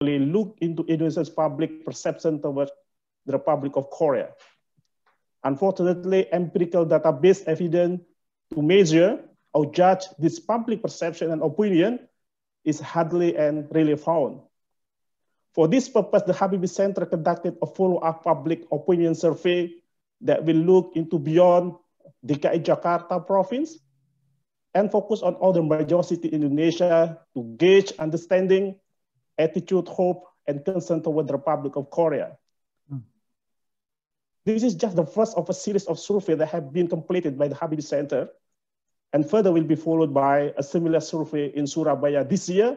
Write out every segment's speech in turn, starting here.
look into Indonesia's public perception towards the Republic of Korea. Unfortunately, empirical database evidence to measure or judge this public perception and opinion is hardly and rarely found. For this purpose, the Habibie Center conducted a follow-up public opinion survey that will look into beyond DKI Jakarta province and focus on other major cities in Indonesia to gauge understanding, attitude, hope, and concern toward the Republic of Korea. This is just the first of a series of surveys that have been completed by the Habibie Center, and further will be followed by a similar survey in Surabaya this year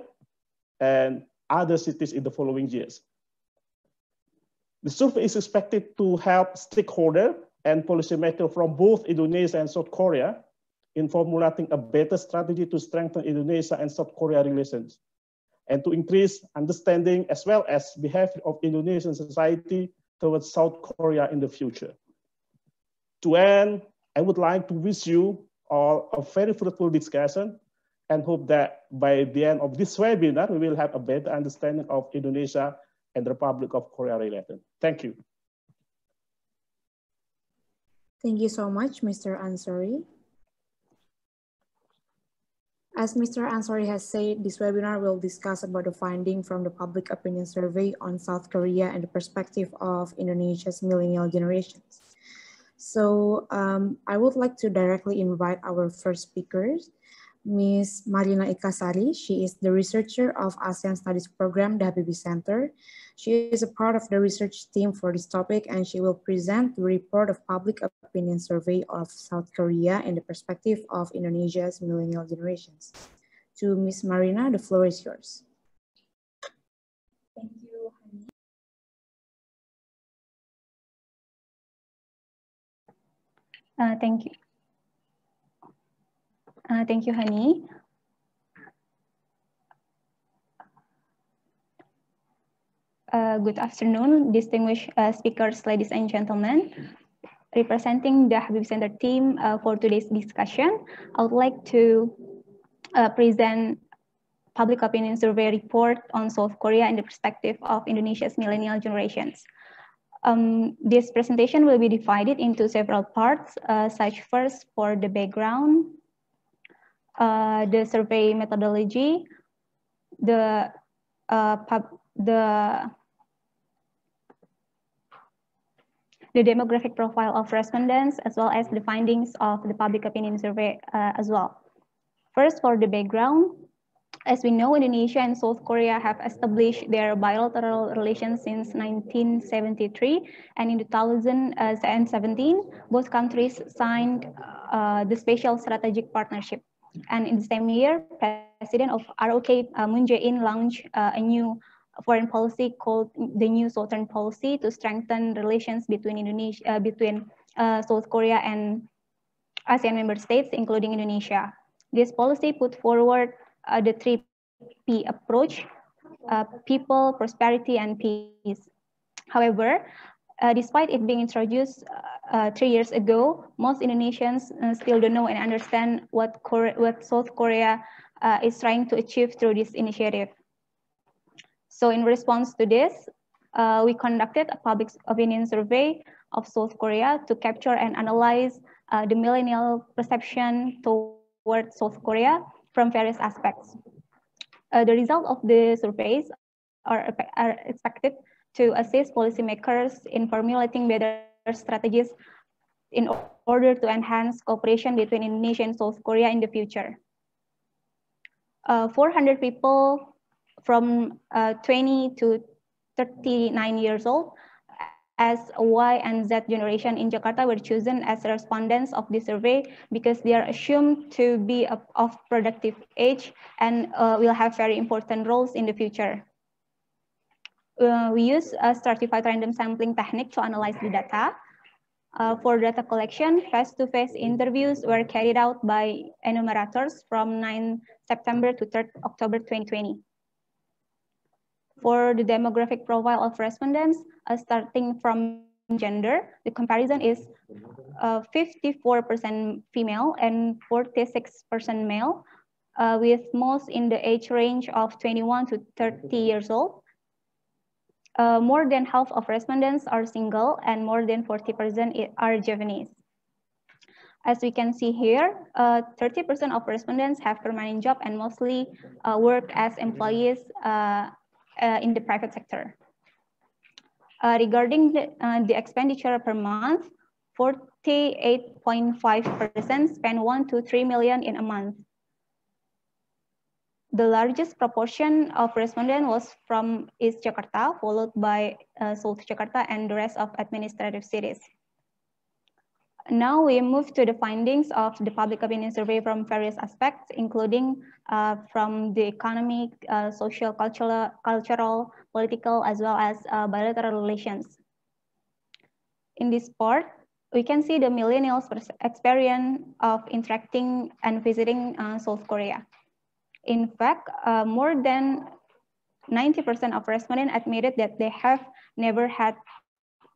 and other cities in the following years. The survey is expected to help stakeholders and policymakers from both Indonesia and South Korea in formulating a better strategy to strengthen Indonesia and South Korea relations and to increase understanding as well as behavior of Indonesian society towards South Korea in the future. To end, I would like to wish you all a very fruitful discussion and hope that by the end of this webinar, we will have a better understanding of Indonesia and the Republic of Korea relations. Thank you. Thank you so much, Mr. Ansari. As Mr. Ansari has said, this webinar will discuss about the finding from the public opinion survey on South Korea and the perspective of Indonesia's millennial generations. So I would like to directly invite our first speakers, Ms. Marina Ika Sari. She is the researcher of ASEAN Studies Program, the Habibie Center. She is a part of the research team for this topic, and she will present the report of public opinion survey of South Korea and the perspective of Indonesia's millennial generations. To Ms. Marina, the floor is yours. Thank you, Hani. Thank you, Hani. Good afternoon, distinguished speakers, ladies and gentlemen. Representing the Habibie Center team for today's discussion, I would like to present public opinion survey report on South Korea in the perspective of Indonesia's millennial generations. This presentation will be divided into several parts, such first for the background, the survey methodology, the demographic profile of respondents, as well as the findings of the public opinion survey as well. First, for the background, as we know, Indonesia and South Korea have established their bilateral relations since 1973, and in 2017, both countries signed the Special Strategic Partnership. And in the same year, President of ROK, Moon Jae-in, launched a new foreign policy called the New Southern Policy to strengthen relations between South Korea and ASEAN member states, including Indonesia. This policy put forward the 3P approach: people, prosperity, and peace. However, despite it being introduced 3 years ago, most Indonesians still don't know and understand what South Korea is trying to achieve through this initiative. So in response to this, we conducted a public opinion survey of South Korea to capture and analyze the millennial perception toward South Korea from various aspects. The result of the surveys are expected to assist policymakers in formulating better strategies in order to enhance cooperation between Indonesia and South Korea in the future. 400 people from 20 to 39 years old as a Y and Z generation in Jakarta were chosen as respondents of the survey because they are assumed to be of productive age and will have very important roles in the future. We use a stratified random sampling technique to analyze the data. For data collection, face-to-face interviews were carried out by enumerators from 9 September to 3 October 2020. For the demographic profile of respondents, starting from gender, the comparison is 54% female and 46% male, with most in the age range of 21 to 30 years old. more than half of respondents are single and more than 40% are Javanese. As we can see here, 30% of respondents have permanent job and mostly work as employees in the private sector. Regarding the expenditure per month, 48.5% spend 1 to 3 million in a month. The largest proportion of respondents was from East Jakarta, followed by South Jakarta and the rest of administrative cities. Now we move to the findings of the public opinion survey from various aspects, including from the economic, social, cultural, political, as well as bilateral relations. In this part, we can see the millennials' experience of interacting and visiting South Korea. In fact, more than 90% of respondents admitted that they have never had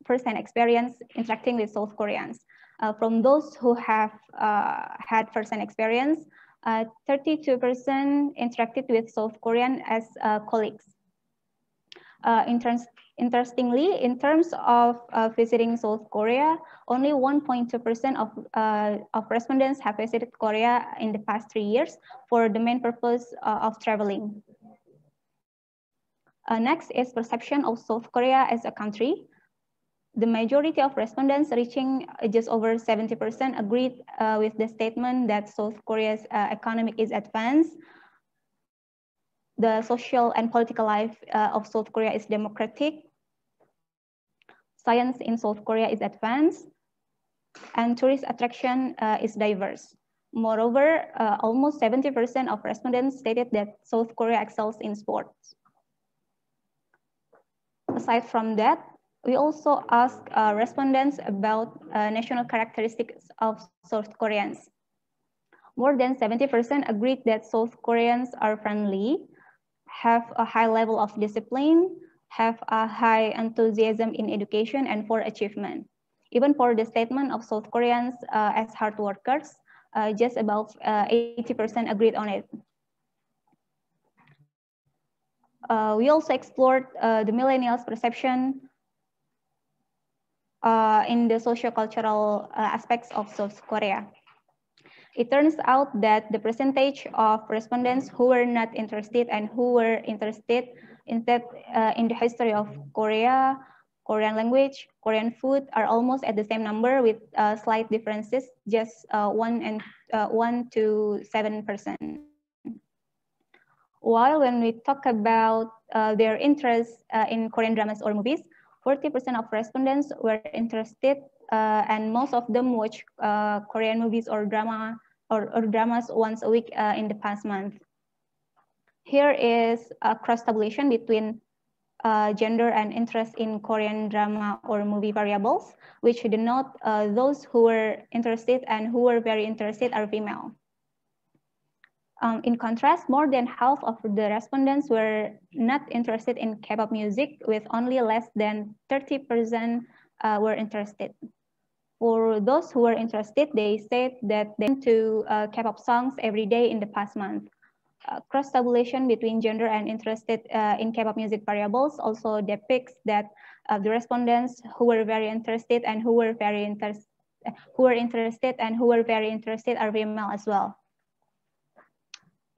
first-hand experience interacting with South Koreans. From those who have had first-hand experience, 32% interacted with South Korean as colleagues. Interestingly, in terms of visiting South Korea, only 1.2% of respondents have visited Korea in the past 3 years for the main purpose of traveling. Next is perception of South Korea as a country. The majority of respondents, reaching just over 70%, agreed with the statement that South Korea's economy is advanced. The social and political life of South Korea is democratic. Science in South Korea is advanced. And tourist attraction is diverse. Moreover, almost 70% of respondents stated that South Korea excels in sports. Aside from that, we also asked respondents about national characteristics of South Koreans. More than 70% agreed that South Koreans are friendly, have a high level of discipline, have a high enthusiasm in education and for achievement. Even for the statement of South Koreans as hard workers, just about 80% agreed on it. We also explored the millennials' perception in the socio-cultural aspects of South Korea. It turns out that the percentage of respondents who were not interested and who were interested instead in the history of Korea, Korean language, Korean food are almost at the same number with slight differences, just 1 to 7%. While when we talk about their interest in Korean dramas or movies, 40% of respondents were interested and most of them watch Korean movies or dramas once a week in the past month. Here is a cross-tabulation between gender and interest in Korean drama or movie variables, which denote those who were interested and who were very interested are female. In contrast, more than half of the respondents were not interested in K-pop music, with only less than 30% were interested. For those who were interested, they said that they listened to K-pop songs every day in the past month. Cross-tabulation between gender and interested in K-pop music variables also depicts that the respondents who were very interested and who were very interested are female as well.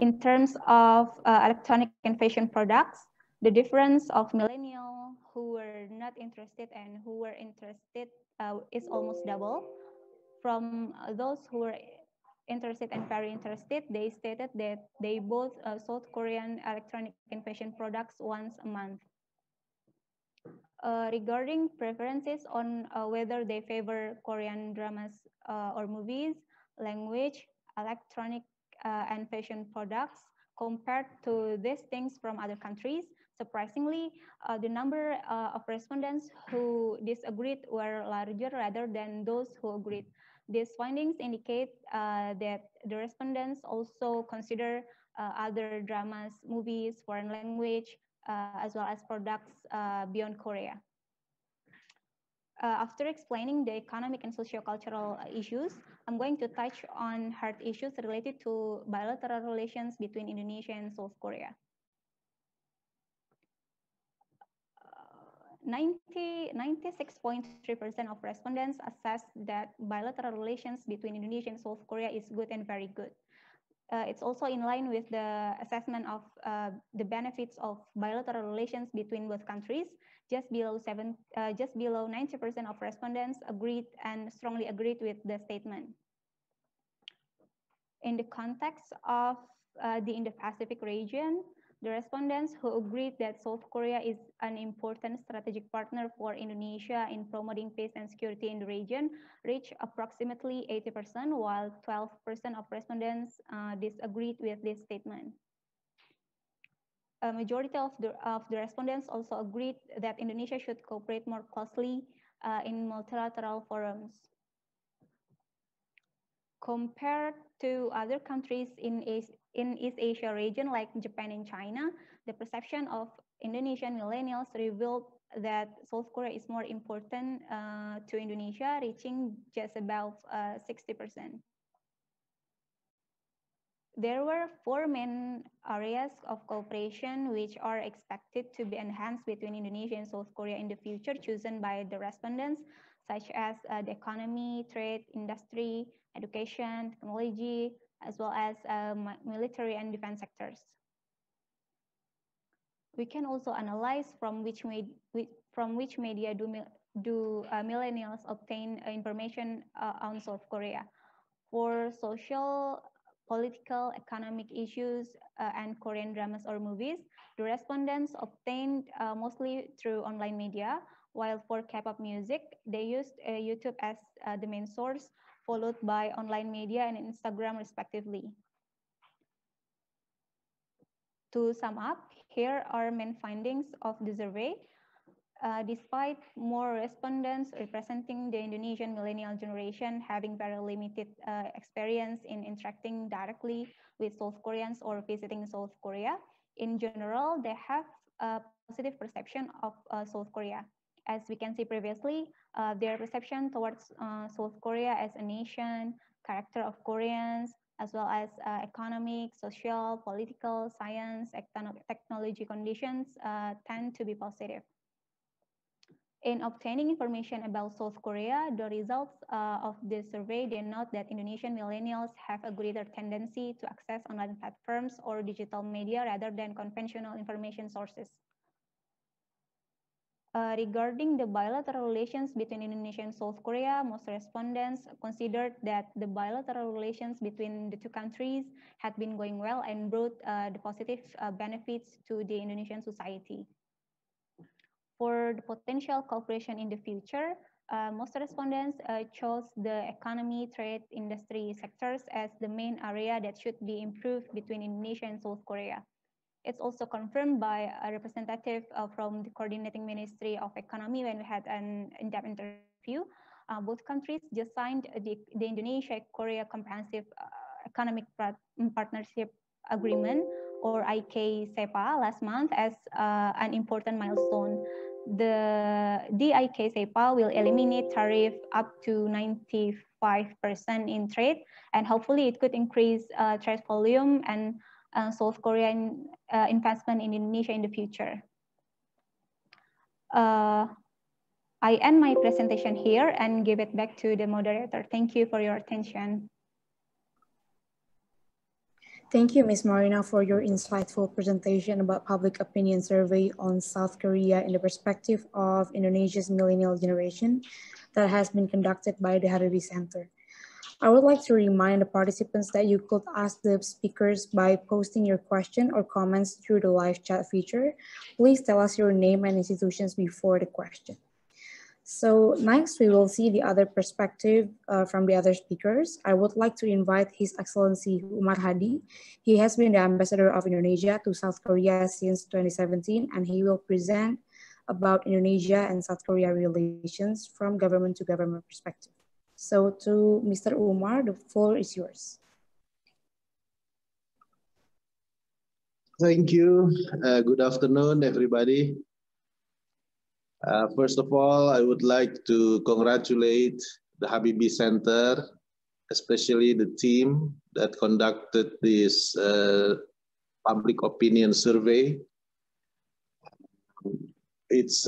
In terms of electronic and fashion products, the difference of millennials who were not interested and who were interested is almost double. From those who were interested and very interested, they stated that they bought South Korean electronic and fashion products once a month. Regarding preferences on whether they favor Korean dramas or movies, language, electronic and fashion products compared to these things from other countries, surprisingly, the number of respondents who disagreed were larger rather than those who agreed. These findings indicate that the respondents also consider other dramas, movies, foreign language, as well as products beyond Korea. After explaining the economic and socio-cultural issues, I'm going to touch on hard issues related to bilateral relations between Indonesia and South Korea. 96.3% of respondents assessed that bilateral relations between Indonesia and South Korea is good and very good. It's also in line with the assessment of the benefits of bilateral relations between both countries. Just below 90% of respondents agreed and strongly agreed with the statement. In the context of the Indo-Pacific region, the respondents who agreed that South Korea is an important strategic partner for Indonesia in promoting peace and security in the region reached approximately 80%, while 12% of respondents disagreed with this statement. A majority of the respondents also agreed that Indonesia should cooperate more closely in multilateral forums. Compared to other countries in East Asia region like Japan and China, the perception of Indonesian millennials revealed that South Korea is more important to Indonesia, reaching just about 60%. There were 4 main areas of cooperation which are expected to be enhanced between Indonesia and South Korea in the future, chosen by the respondents, such as the economy, trade, industry, education, technology, as well as military and defense sectors. We can also analyze from which media do millennials obtain information on South Korea. For social, political, economic issues, and Korean dramas or movies, the respondents obtained mostly through online media, while for K-pop music, they used YouTube as the main source, followed by online media and Instagram respectively. To sum up, here are main findings of the survey. Despite more respondents representing the Indonesian millennial generation having very limited experience in interacting directly with South Koreans or visiting South Korea, in general, they have a positive perception of South Korea. As we can see previously, their perception towards South Korea as a nation, character of Koreans, as well as economic, social, political, science, technology conditions tend to be positive. In obtaining information about South Korea, the results of this survey denote that Indonesian millennials have a greater tendency to access online platforms or digital media rather than conventional information sources. Regarding the bilateral relations between Indonesia and South Korea, most respondents considered that the bilateral relations between the two countries had been going well and brought the positive benefits to the Indonesian society. For the potential cooperation in the future, most respondents chose the economy, trade, industry sectors as the main area that should be improved between Indonesia and South Korea. It's also confirmed by a representative from the Coordinating Ministry of Economy when we had an in-depth interview. Both countries just signed the Indonesia-Korea Comprehensive Economic Partnership Agreement, or IK-SEPA, last month as an important milestone. The IK-SEPA will eliminate tariff up to 95% in trade, and hopefully it could increase trade volume and South Korean investment in Indonesia in the future. I end my presentation here and give it back to the moderator. Thank you for your attention. Thank you, Ms. Marina, for your insightful presentation about public opinion survey on South Korea in the perspective of Indonesia's millennial generation that has been conducted by the Habibie Center. I would like to remind the participants that you could ask the speakers by posting your question or comments through the live chat feature. Please tell us your name and institutions before the question. So next, we will see the other perspective from the other speakers. I would like to invite His Excellency Umar Hadi. He has been the ambassador of Indonesia to South Korea since 2017, and he will present about Indonesia and South Korea relations from government to government perspective. So to Mr. Umar, the floor is yours. Thank you. Good afternoon, everybody. First of all, I would like to congratulate the Habibie Center, especially the team that conducted this public opinion survey. it's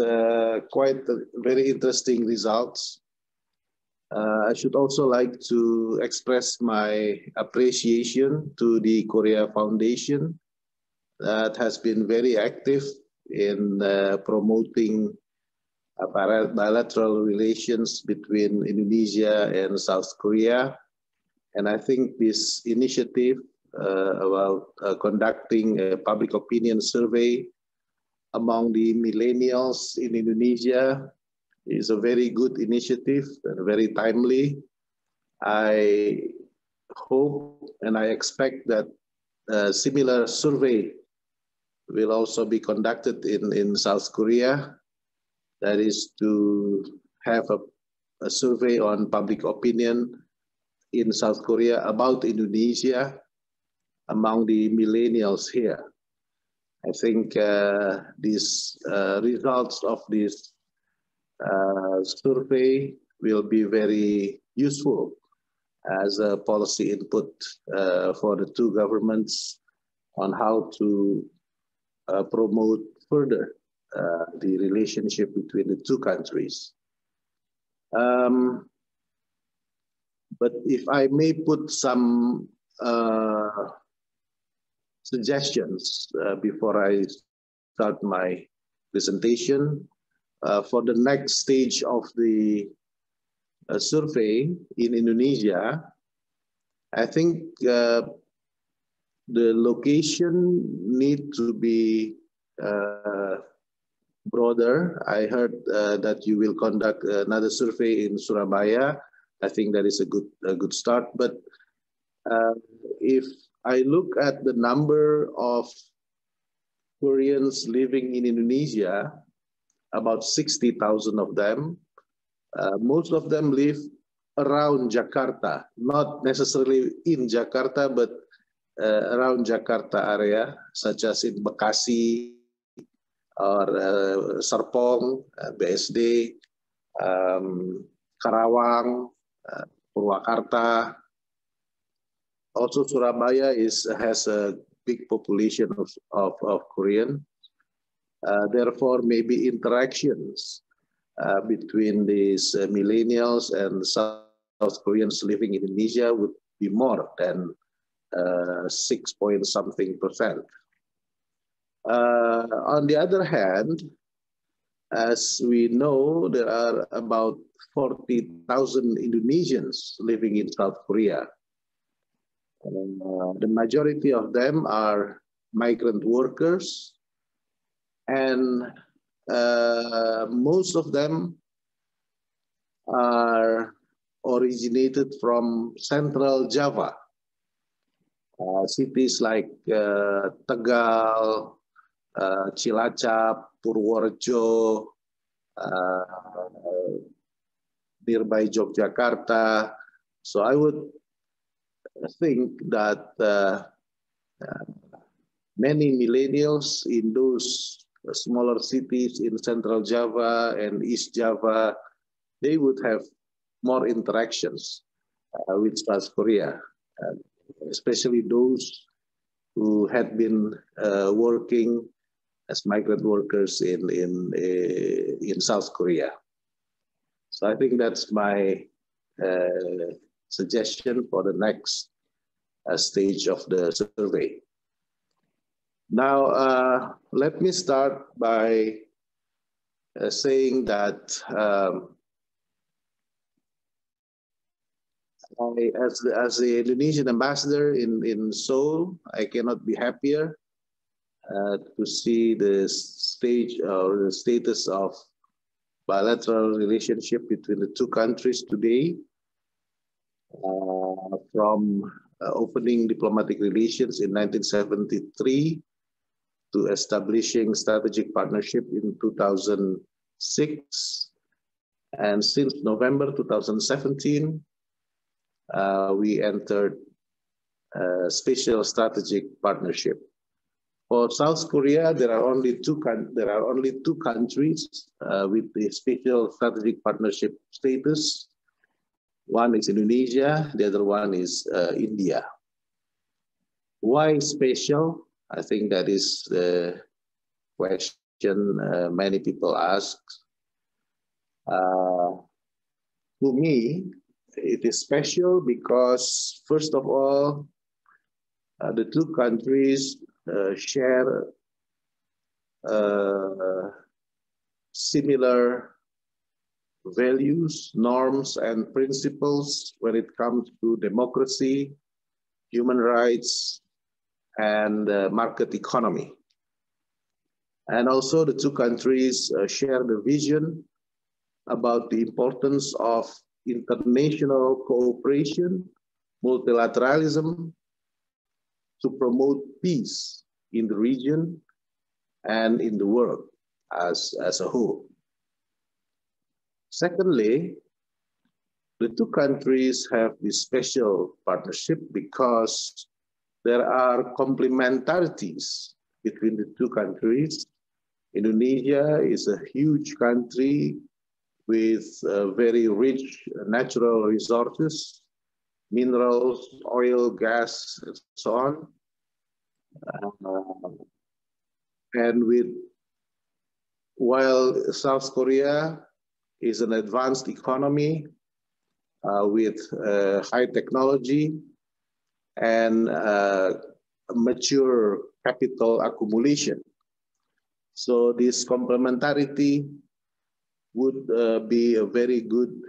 quite very interesting results. I should also like to express my appreciation to the Korea Foundation that has been very active in promoting bilateral relations between Indonesia and South Korea. And I think this initiative about conducting a public opinion survey among the millennials in Indonesia is a very good initiative and very timely. I hope and I expect that a similar survey will also be conducted in South Korea. That is to have a survey on public opinion in South Korea about Indonesia among the millennials here. I think these results of this survey will be very useful as a policy input for the two governments on how to promote further the relationship between the two countries. But if I may put some suggestions before I start my presentation, for the next stage of the survey in Indonesia, I think the location need to be broader. I heard that you will conduct another survey in Surabaya. I think that is a good start. But if I look at the number of Koreans living in Indonesia, about 60,000 of them, most of them live around Jakarta, not necessarily in Jakarta, but around Jakarta area, such as in Bekasi or Serpong, BSD, Karawang, Purwakarta. Also, Surabaya has a big population of Korean. Therefore, maybe interactions between these millennials and South Koreans living in Indonesia would be more than 6-point-something%. On the other hand, as we know, there are about 40,000 Indonesians living in South Korea. The majority of them are migrant workers, and most of them are originated from Central Java. Cities like Tegal, Cilacap, Purworejo, nearby Yogyakarta. So I would think that many millennials in those smaller cities in Central Java and East Java, they would have more interactions with South Korea, especially those who had been working as migrant workers in South Korea. So I think that's my suggestion for the next stage of the survey. Now, let me start by saying that as the Indonesian ambassador in Seoul, I cannot be happier to see the stage or the status of bilateral relationship between the two countries today. From opening diplomatic relations in 1973 to establishing strategic partnership in 2006. And since November 2017, we entered a special strategic partnership. For South Korea, there are only two countries with the special strategic partnership status. One is Indonesia, the other one is India. Why special? I think that is the question many people ask. To me, it is special because, first of all, the two countries share similar values, norms, and principles when it comes to democracy, human rights, and market economy. And also the two countries share the vision about the importance of international cooperation, multilateralism, to promote peace in the region and in the world as a whole. Secondly, the two countries have this special partnership because there are complementarities between the two countries. Indonesia is a huge country with very rich natural resources, minerals, oil, gas, and so on. While South Korea is an advanced economy with high technology and mature capital accumulation. So this complementarity would be a very good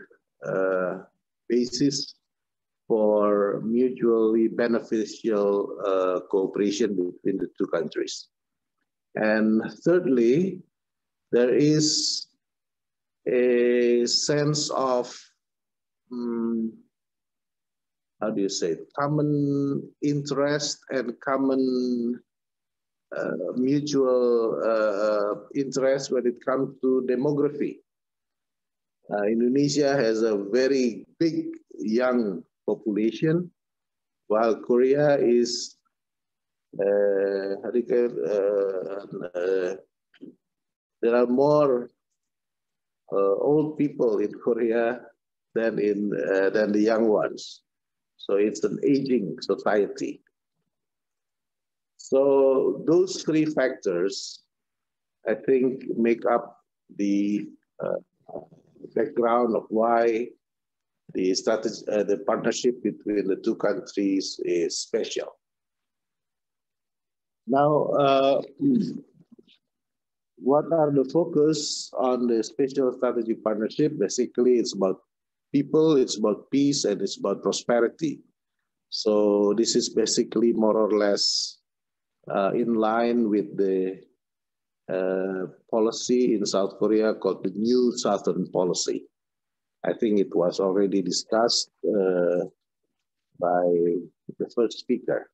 basis for mutually beneficial cooperation between the two countries. And thirdly, there is a sense of, how do you say it, common interest and common mutual interest when it comes to demography. Indonesia has a very big young population, while Korea is, there are more old people in Korea than the young ones. So it's an aging society. So those three factors, I think, make up the background of why the strategy, the partnership between the two countries is special. Now, what are the focus on the special strategic partnership? Basically, it's about people, it's about peace, and it's about prosperity. So this is basically more or less in line with the policy in South Korea called the New Southern Policy. I think it was already discussed by the first speaker.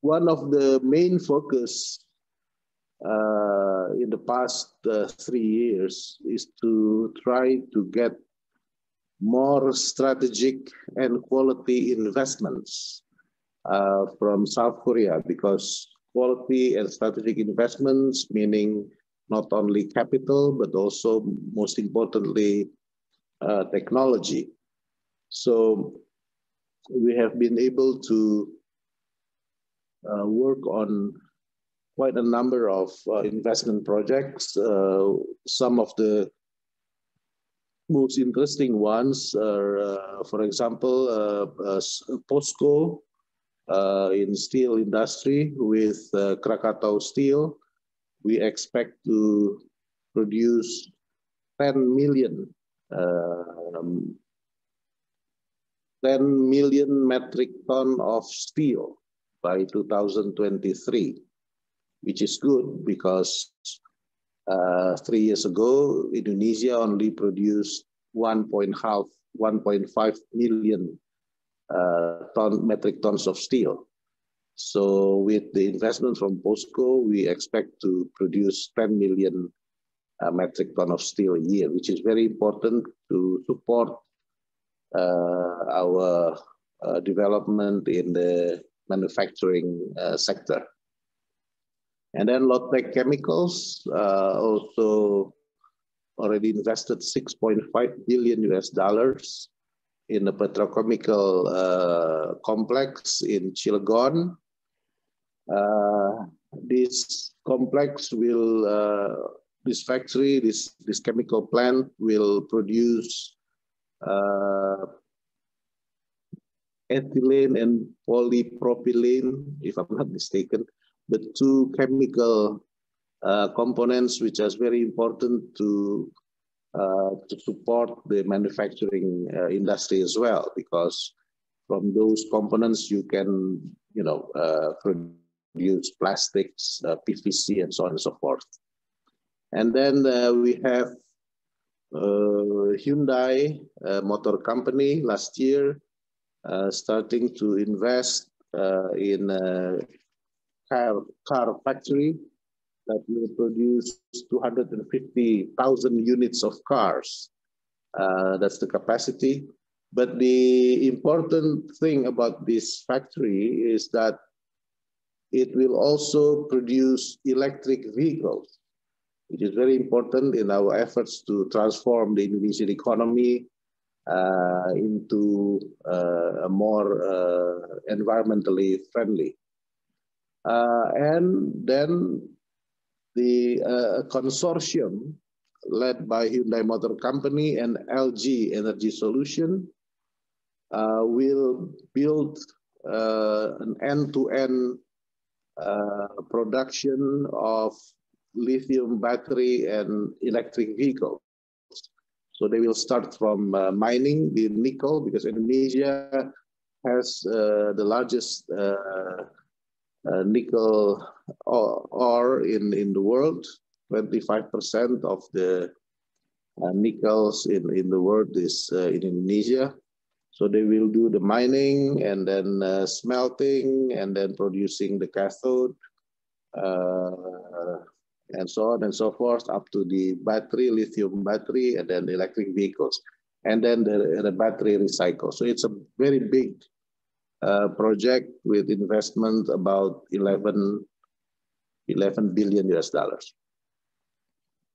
One of the main focus in the past 3 years is to try to get more strategic and quality investments from South Korea, because quality and strategic investments, meaning not only capital, but also, most importantly, technology. So we have been able to work on quite a number of investment projects. Some of the most interesting ones are, for example, POSCO in steel industry with Krakatau Steel. We expect to produce 10 million metric ton of steel by 2023, which is good because 3 years ago, Indonesia only produced 1.5 million metric tons of steel. So with the investment from POSCO, we expect to produce 10 million metric ton of steel a year, which is very important to support our development in the manufacturing sector. And then Lotte Chemicals also already invested $6.5 billion in a petrochemical complex in Cilegon. This complex will, this factory, this chemical plant will produce ethylene and polypropylene, if I'm not mistaken, the two chemical components which are very important to support the manufacturing industry as well, because from those components you can, produce plastics, PVC, and so on and so forth. And then we have Hyundai Motor Company last year starting to invest in a car factory that will produce 250,000 units of cars. That's the capacity. But the important thing about this factory is that it will also produce electric vehicles, which is very important in our efforts to transform the Indonesian economy into a more environmentally friendly. And then the consortium led by Hyundai Motor Company and LG Energy Solution will build an end-to-end production of lithium battery and electric vehicles. So they will start from mining the nickel, because Indonesia has the largest nickel ore in the world. 25% of the nickels in the world is in Indonesia. So they will do the mining and then smelting and then producing the cathode and so on and so forth, up to the battery, lithium battery, and then the electric vehicles, and then the battery recycle. So it's a very big project with investment about 11 billion US dollars.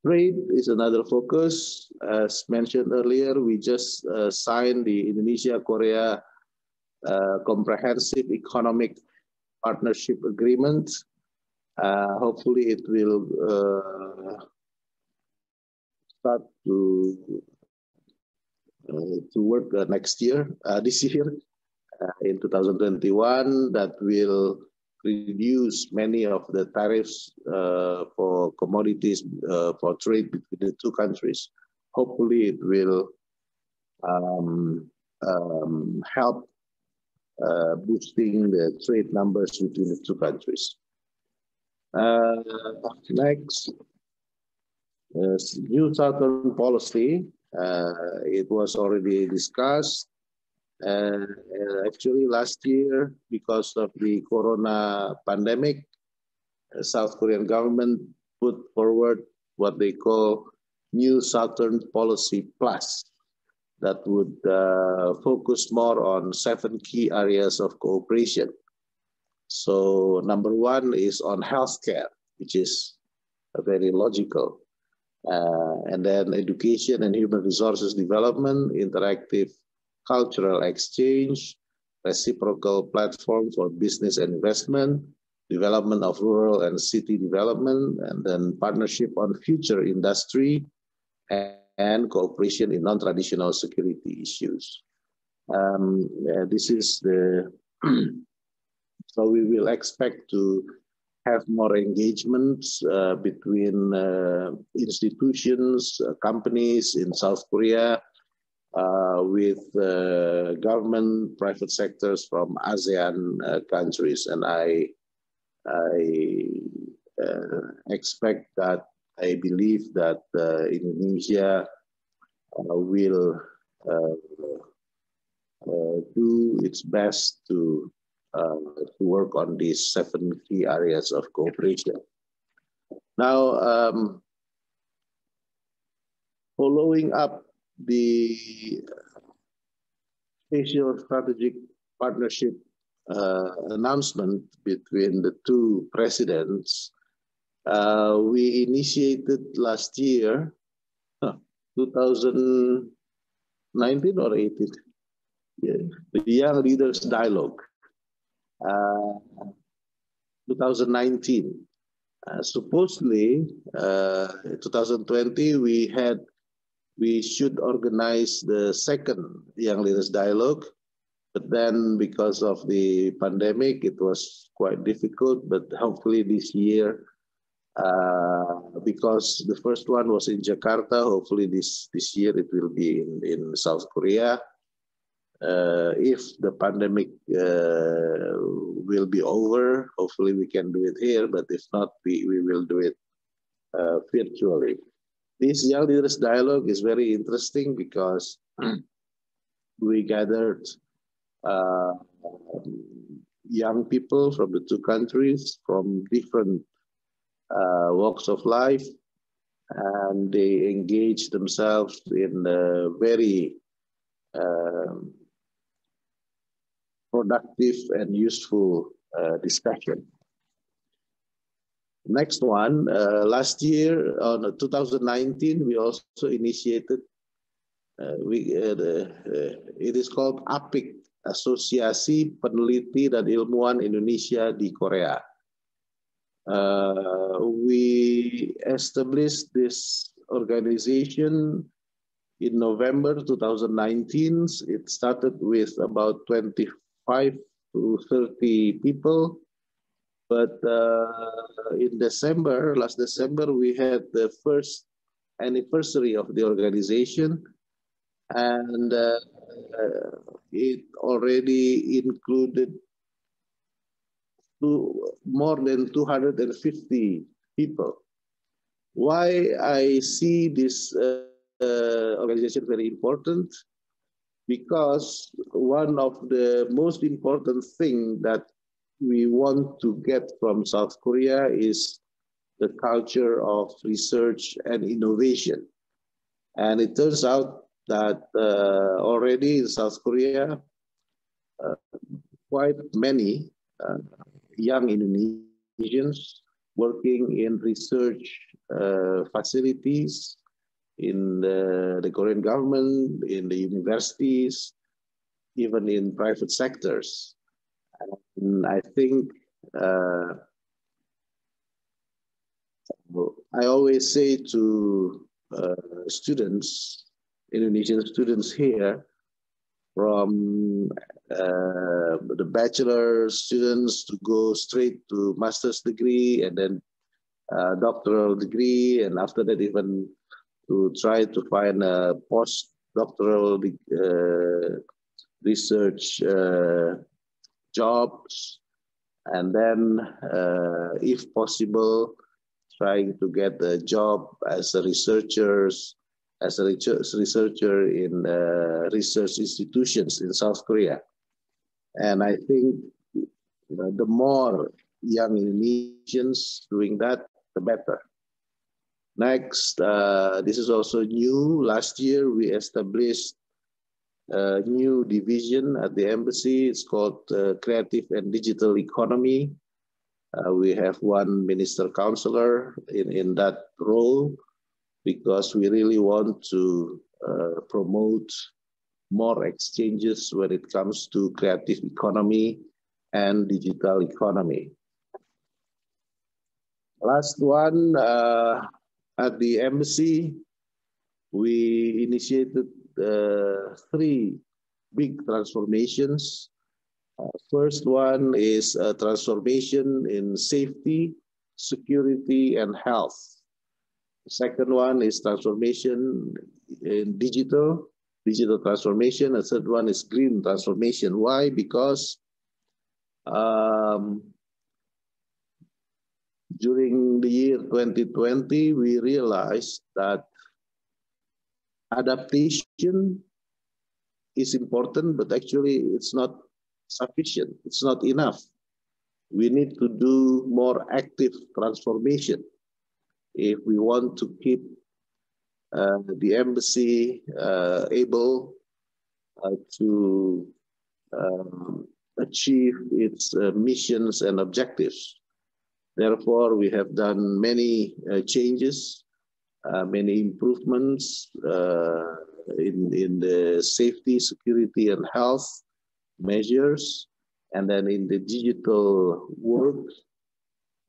Trade is another focus. As mentioned earlier, we just signed the Indonesia-Korea Comprehensive Economic Partnership Agreement. Hopefully it will start to work next year, this year, in 2021, that will reduce many of the tariffs for commodities for trade between the two countries. Hopefully it will help boosting the trade numbers between the two countries. Next, new Southern policy. It was already discussed. Actually, last year, because of the corona pandemic, the South Korean government put forward what they call New Southern Policy Plus, that would focus more on 7 key areas of cooperation. So number 1 is on healthcare, which is very logical. And then education and human resources development, interactive cultural exchange, reciprocal platform for business and investment, development of rural and city development, and then partnership on future industry, and cooperation in non-traditional security issues. This is the, so we will expect to have more engagements between institutions, companies in South Korea, with government, private sectors from ASEAN countries. And I expect that, I believe that Indonesia will do its best to work on these 7 key areas of cooperation. Now, following up the Spatial Strategic Partnership announcement between the two presidents, we initiated last year, 2019 or 18, the Young Leaders Dialogue. The 2019. Supposedly, 2020, we should organize the second Young Leaders Dialogue, but then because of the pandemic, it was quite difficult. But hopefully this year, because the first one was in Jakarta, hopefully this year it will be in South Korea. If the pandemic will be over, hopefully we can do it here, but if not, we will do it virtually. This Young Leaders Dialogue is very interesting because we gathered young people from the two countries, from different walks of life, and they engage themselves in a very productive and useful discussion. Next one, last year on 2019, we also initiated, it is called APIK, Asosiasi Peneliti dan Ilmuwan Indonesia di Korea. We established this organization in November 2019. It started with about 25 to 30 people. But in December, last December, we had the first anniversary of the organization, and it already included more than 250 people. Why I see this organization very important? Because one of the most important things that we want to get from South Korea is the culture of research and innovation. And it turns out that already in South Korea, quite many young Indonesians working in research facilities in the Korean government, in the universities, even in private sectors. And I think I always say to students, Indonesian students here, from the bachelor students to go straight to master's degree and then doctoral degree, and after that even to try to find a postdoctoral research jobs, and then if possible trying to get a job as a researcher in research institutions in South Korea. And I think the more young Indonesians doing that, the better. Next, this is also new. Last year we established a new division at the embassy. It's called Creative and Digital Economy. We have one minister counselor in that role, because we really want to promote more exchanges when it comes to creative economy and digital economy. Last one, at the embassy, we initiated 3 big transformations. First one is a transformation in safety, security, and health. The second one is transformation in digital transformation. The third one is green transformation. Why? Because during the year 2020, we realized that adaptation is important, but actually it's not sufficient. It's not enough. We need to do more active transformation if we want to keep the embassy able to achieve its missions and objectives. Therefore, we have done many changes, many improvements in the safety, security, and health measures, and then in the digital work,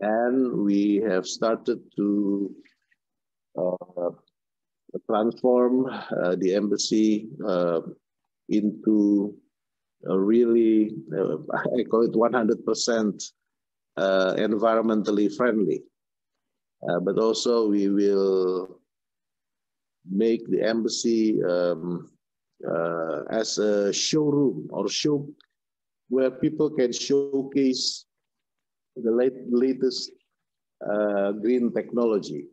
And we have started to transform the embassy into a really, I call it 100% environmentally friendly. But also we will make the embassy as a showroom or show where people can showcase the latest green technology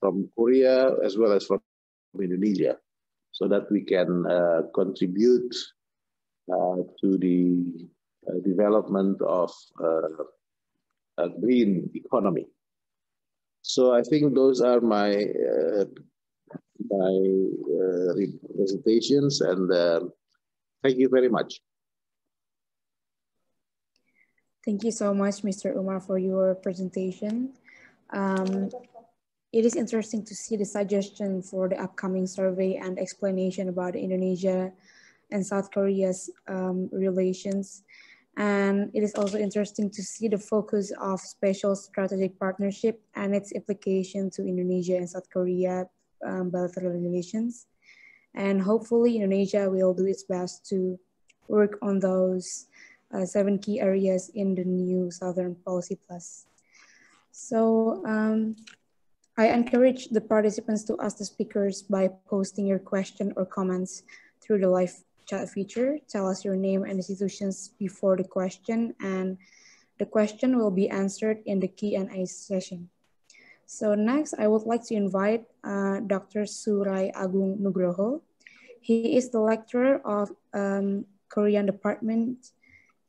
from Korea as well as from Indonesia, so that we can contribute to the development of a green economy. So I think those are my presentations, and thank you very much. Thank you so much, Mr. Umar, for your presentation. It is interesting to see the suggestion for the upcoming survey and explanation about Indonesia and South Korea's relations. And it is also interesting to see the focus of special strategic partnership and its implication to Indonesia and South Korea bilateral relations. And hopefully Indonesia will do its best to work on those 7 key areas in the new Southern Policy Plus. So I encourage the participants to ask the speakers by posting your question or comments through the live chat feature. Tell us your name and institutions before the question, and the question will be answered in the Q&A session. So next, I would like to invite Dr. Suray Agung Nugroho. He is the lecturer of Korean Department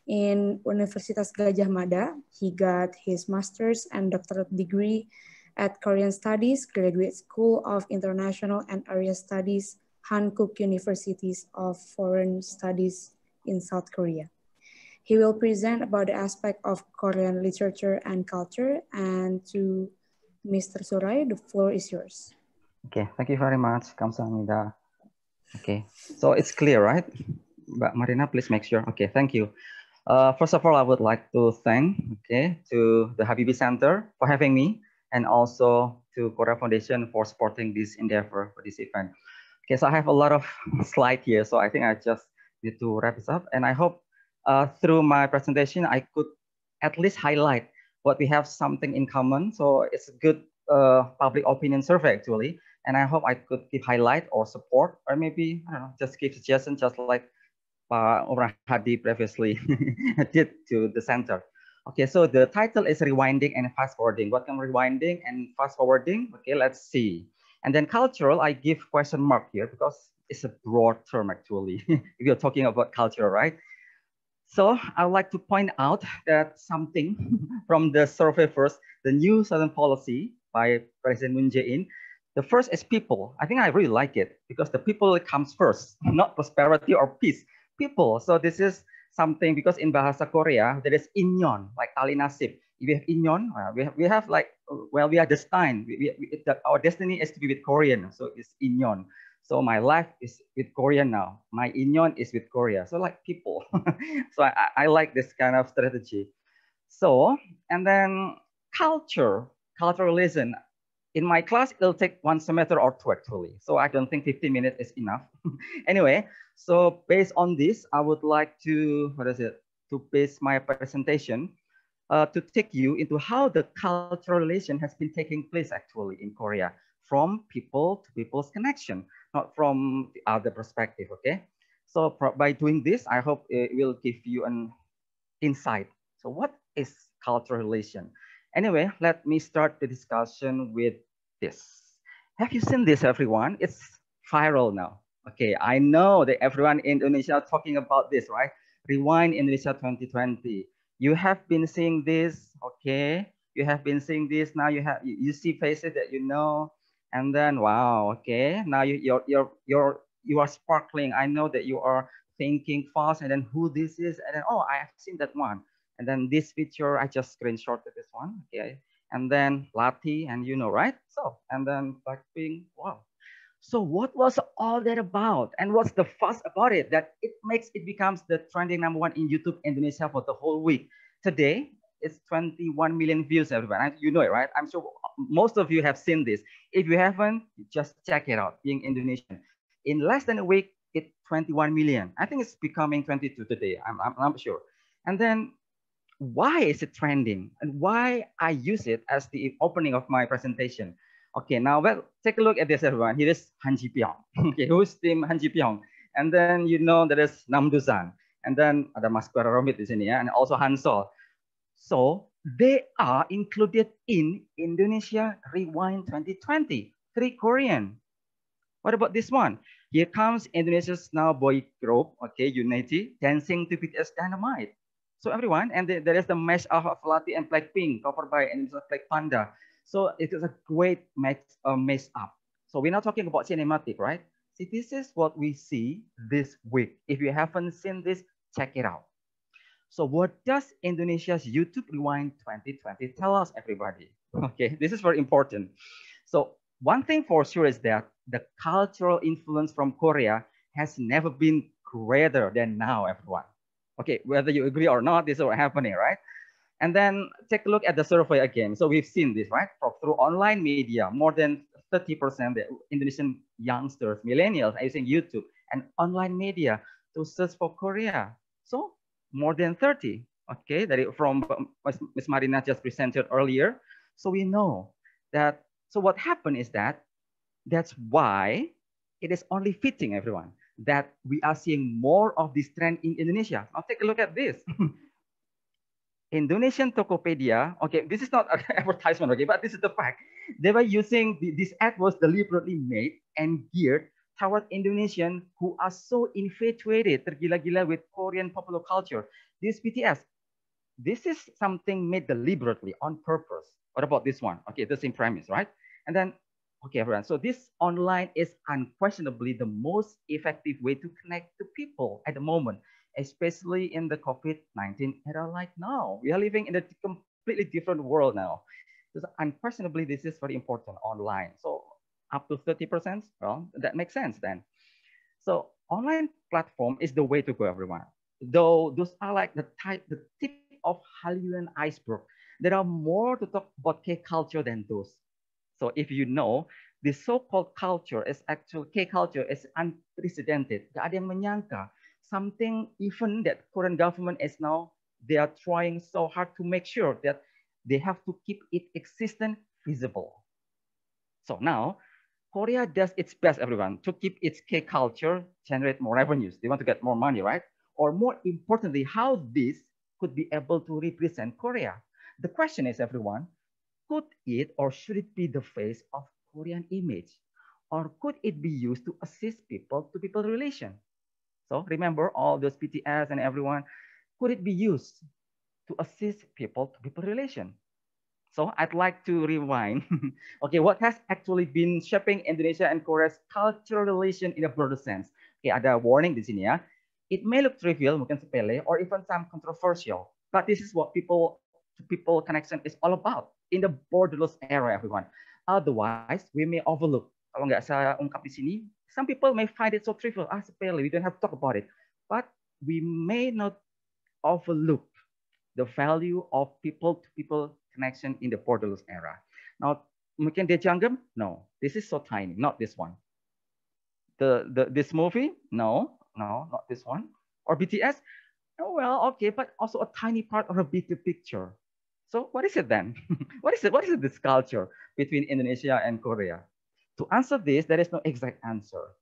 in Universitas Gajah Mada. He got his master's and doctorate degree at Korean Studies, Graduate School of International and Area Studies, Hankook Universities of Foreign Studies in South Korea. He will present about the aspect of Korean literature and culture. And to Mr. Suray, the floor is yours. Okay, thank you very much, Kamsahamnida. Okay, so it's clear, right? But Marina, please make sure. Okay, thank you. First of all, I would like to thank to the Habibie Center for having me, and also to Korea Foundation for supporting this endeavor for this event. Okay, so I have a lot of slides here, so I think I just need to wrap this up. And I hope through my presentation, I could at least highlight what we have something in common. So it's a good public opinion survey actually. And I hope I could give highlight or support, or maybe, I don't know, just give suggestions, just like Umar Hadi previously did to the center. Okay, so the title is Rewinding and Fast Forwarding. What can rewinding and fast forwarding? Okay, let's see. And then cultural, I give question mark here because it's a broad term actually, if you're talking about culture, right? So I would like to point out that something from the survey first, the new Southern Policy by President Moon Jae-in. The first is people. I think I really like it because the people comes first, not prosperity or peace. People. So this is something, because in Bahasa Korea, there is inyon, like tali nasib. If we have inyon, we have like, well, we are destined. Our destiny is to be with Korean. So it's inyon. So my life is with Korea now. My inyon is with Korea. So like people. So I like this kind of strategy. So, and then culture relation. In my class, it'll take 1 semester or 2 actually. So I don't think 15 minutes is enough. Anyway, so based on this, I would like to, to base my presentation to take you into how the cultural relation has been taking place actually in Korea, from people to people's connection, not from the other perspective, okay? So by doing this, I hope it will give you an insight. So what is cultural relation? Anyway, let me start the discussion with this. Have you seen this, everyone? It's viral now. Okay, I know that everyone in Indonesia are talking about this, right? Rewind Indonesia 2020. You have been seeing this, okay? You have been seeing this. Now you see faces that you know, and then wow, okay. Now you are sparkling. I know that you are thinking fast, and then who this is, and then oh, I have seen that one. And then this picture, I just screenshotted this one, okay? And then Lati, and you know, right? So, and then Blackpink, wow. So what was all that about? And what's the fuss about it? That it becomes the trending #1 in YouTube Indonesia for the whole week. Today, it's 21 million views, everyone. You know it, right? I'm sure most of you have seen this. If you haven't, just check it out, being Indonesian. In less than a week, it's 21 million. I think it's becoming 22 today. I'm not sure. And then why is it trending and why I use it as the opening of my presentation? Okay, now well, take a look at this, everyone. Here is Han Ji Pyong. Okay, who's team Han Ji Pyong? And then you know there is Nam Dusan. And then ada Mas Kuara Romit di sini ya, and also Han Sol. So they are included in Indonesia Rewind 2020, 3 Korean. What about this one? Here comes Indonesia's now boy group, okay, Unity, dancing to BTS Dynamite. So everyone, and there is the mesh of Flati and Blackpink covered by Indonesia's Black Panda. So it is a great mess up. So we're not talking about cinematic, right? See, this is what we see this week. If you haven't seen this, check it out. So what does Indonesia's YouTube Rewind 2020 tell us, everybody? Okay, this is very important. So one thing for sure is that the cultural influence from Korea has never been greater than now, everyone. Okay, whether you agree or not, this is what's happening, right? And then take a look at the survey again. So we've seen this, right? Through online media, more than 30% the Indonesian youngsters, millennials, are using YouTube and online media to search for Korea. So more than 30, okay, that from Ms. Marina just presented earlier. So we know that, so what happened is that, that's why it is only fitting, everyone, that we are seeing more of this trend in Indonesia. Now take a look at this. Indonesian Tokopedia, okay, this is not an advertisement, okay, but this is the fact. They were using, this ad was deliberately made and geared toward Indonesians who are so infatuated, tergila-gila with Korean popular culture. This BTS, this is something made deliberately on purpose. What about this one? Okay, the same premise, right? And then, okay, everyone, so this online is unquestionably the most effective way to connect to people at the moment, especially in the COVID-19 era like now. We are living in a completely different world now. So unquestionably, this is very important online. So up to 30%, well, that makes sense then. So online platform is the way to go, everyone. Though those are like the tip of Hallyu iceberg. There are more to talk about K culture than those. So if you know, the so-called culture is actual K culture is unprecedented. Gak ada yang menyangka something even that Korean government is now, they are trying so hard to make sure that they have to keep it existent, visible. So now, Korea does its best, everyone, to keep its K culture, generate more revenues. They want to get more money, right? Or more importantly, how this could be able to represent Korea. The question is, everyone, could it or should it be the face of Korean image? Or could it be used to assist people to people relation? So remember all those BTS and everyone, could it be used to assist people to people relation? So I'd like to rewind. Okay, what has actually been shaping Indonesia and Korea's cultural relation in a broader sense? Okay, ada warning di sini ya. It may look trivial, mungkin sepele, or even some controversial, but this is what people connection is all about in the borderless era, everyone. Otherwise, we may overlook. Kalau nggak saya ungkap di sini, some people may find it so trivial, sepele, we don't have to talk about it. But we may not overlook the value of people-to-people connection in the borderless era. Now, mungkin dia janggem? No, this is so tiny, not this one. This movie? No, not this one. Or BTS? Oh, well, okay, but also a tiny part of a bigger picture. So what is it then? What is it? This culture between Indonesia and Korea? To answer this, there is no exact answer.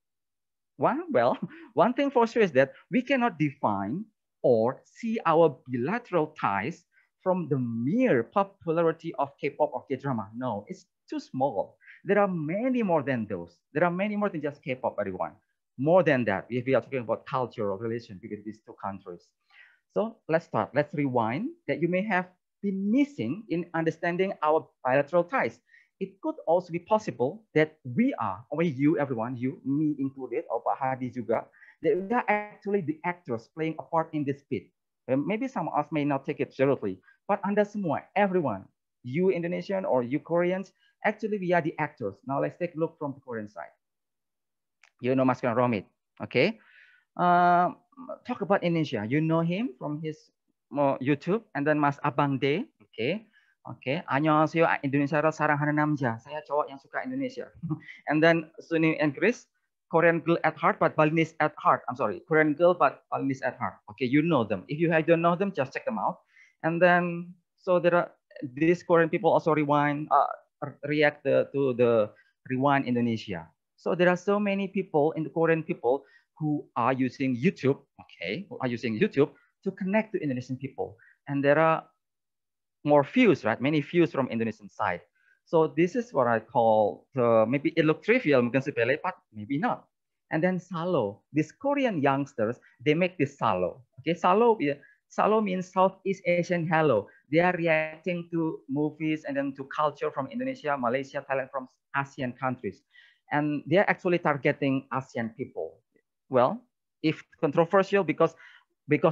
Well, one thing for sure is that we cannot define or see our bilateral ties from the mere popularity of K-pop or K-drama. No, it's too small. There are many more than those. There are many more than just K-pop, everyone. More than that, if we are talking about cultural relation between these two countries. So let's start. Let's rewind that you may have been missing in understanding our bilateral ties. It could also be possible that we are, or you, everyone, you, me included, or Pak Hadi juga, that we are actually the actors playing a part in this bit. Maybe some of us may not take it seriously, but Anda semua, everyone, you Indonesian or you Koreans, actually we are the actors. Now let's take a look from the Korean side. You know Mas Romit, okay? Talk about Indonesia. You know him from his YouTube, and then Mas Abang Day, okay. Oke, annyeonghaseyo, Indonesia sarang hana namja. Saya cowok yang suka Indonesia. And then Sunny and Chris, Korean girl at heart, but Balinese at heart. I'm sorry, Korean girl, but Balinese at heart. Okay, you know them. If you don't know them, just check them out. And then, so there are these Korean people also react to the Rewind Indonesia. So there are so many people in the Korean people who are using YouTube, okay, who are using YouTube to connect to Indonesian people. And there are more views, right? Many views from Indonesian side. So this is what I call, maybe it look trivial, mungkin sepele, but maybe not. And then salo, these Korean youngsters, they make this salo. Okay, salo means Southeast Asian hello. They are reacting to movies and then to culture from Indonesia, Malaysia, Thailand, from ASEAN countries. And they are actually targeting ASEAN people. Well, if controversial, because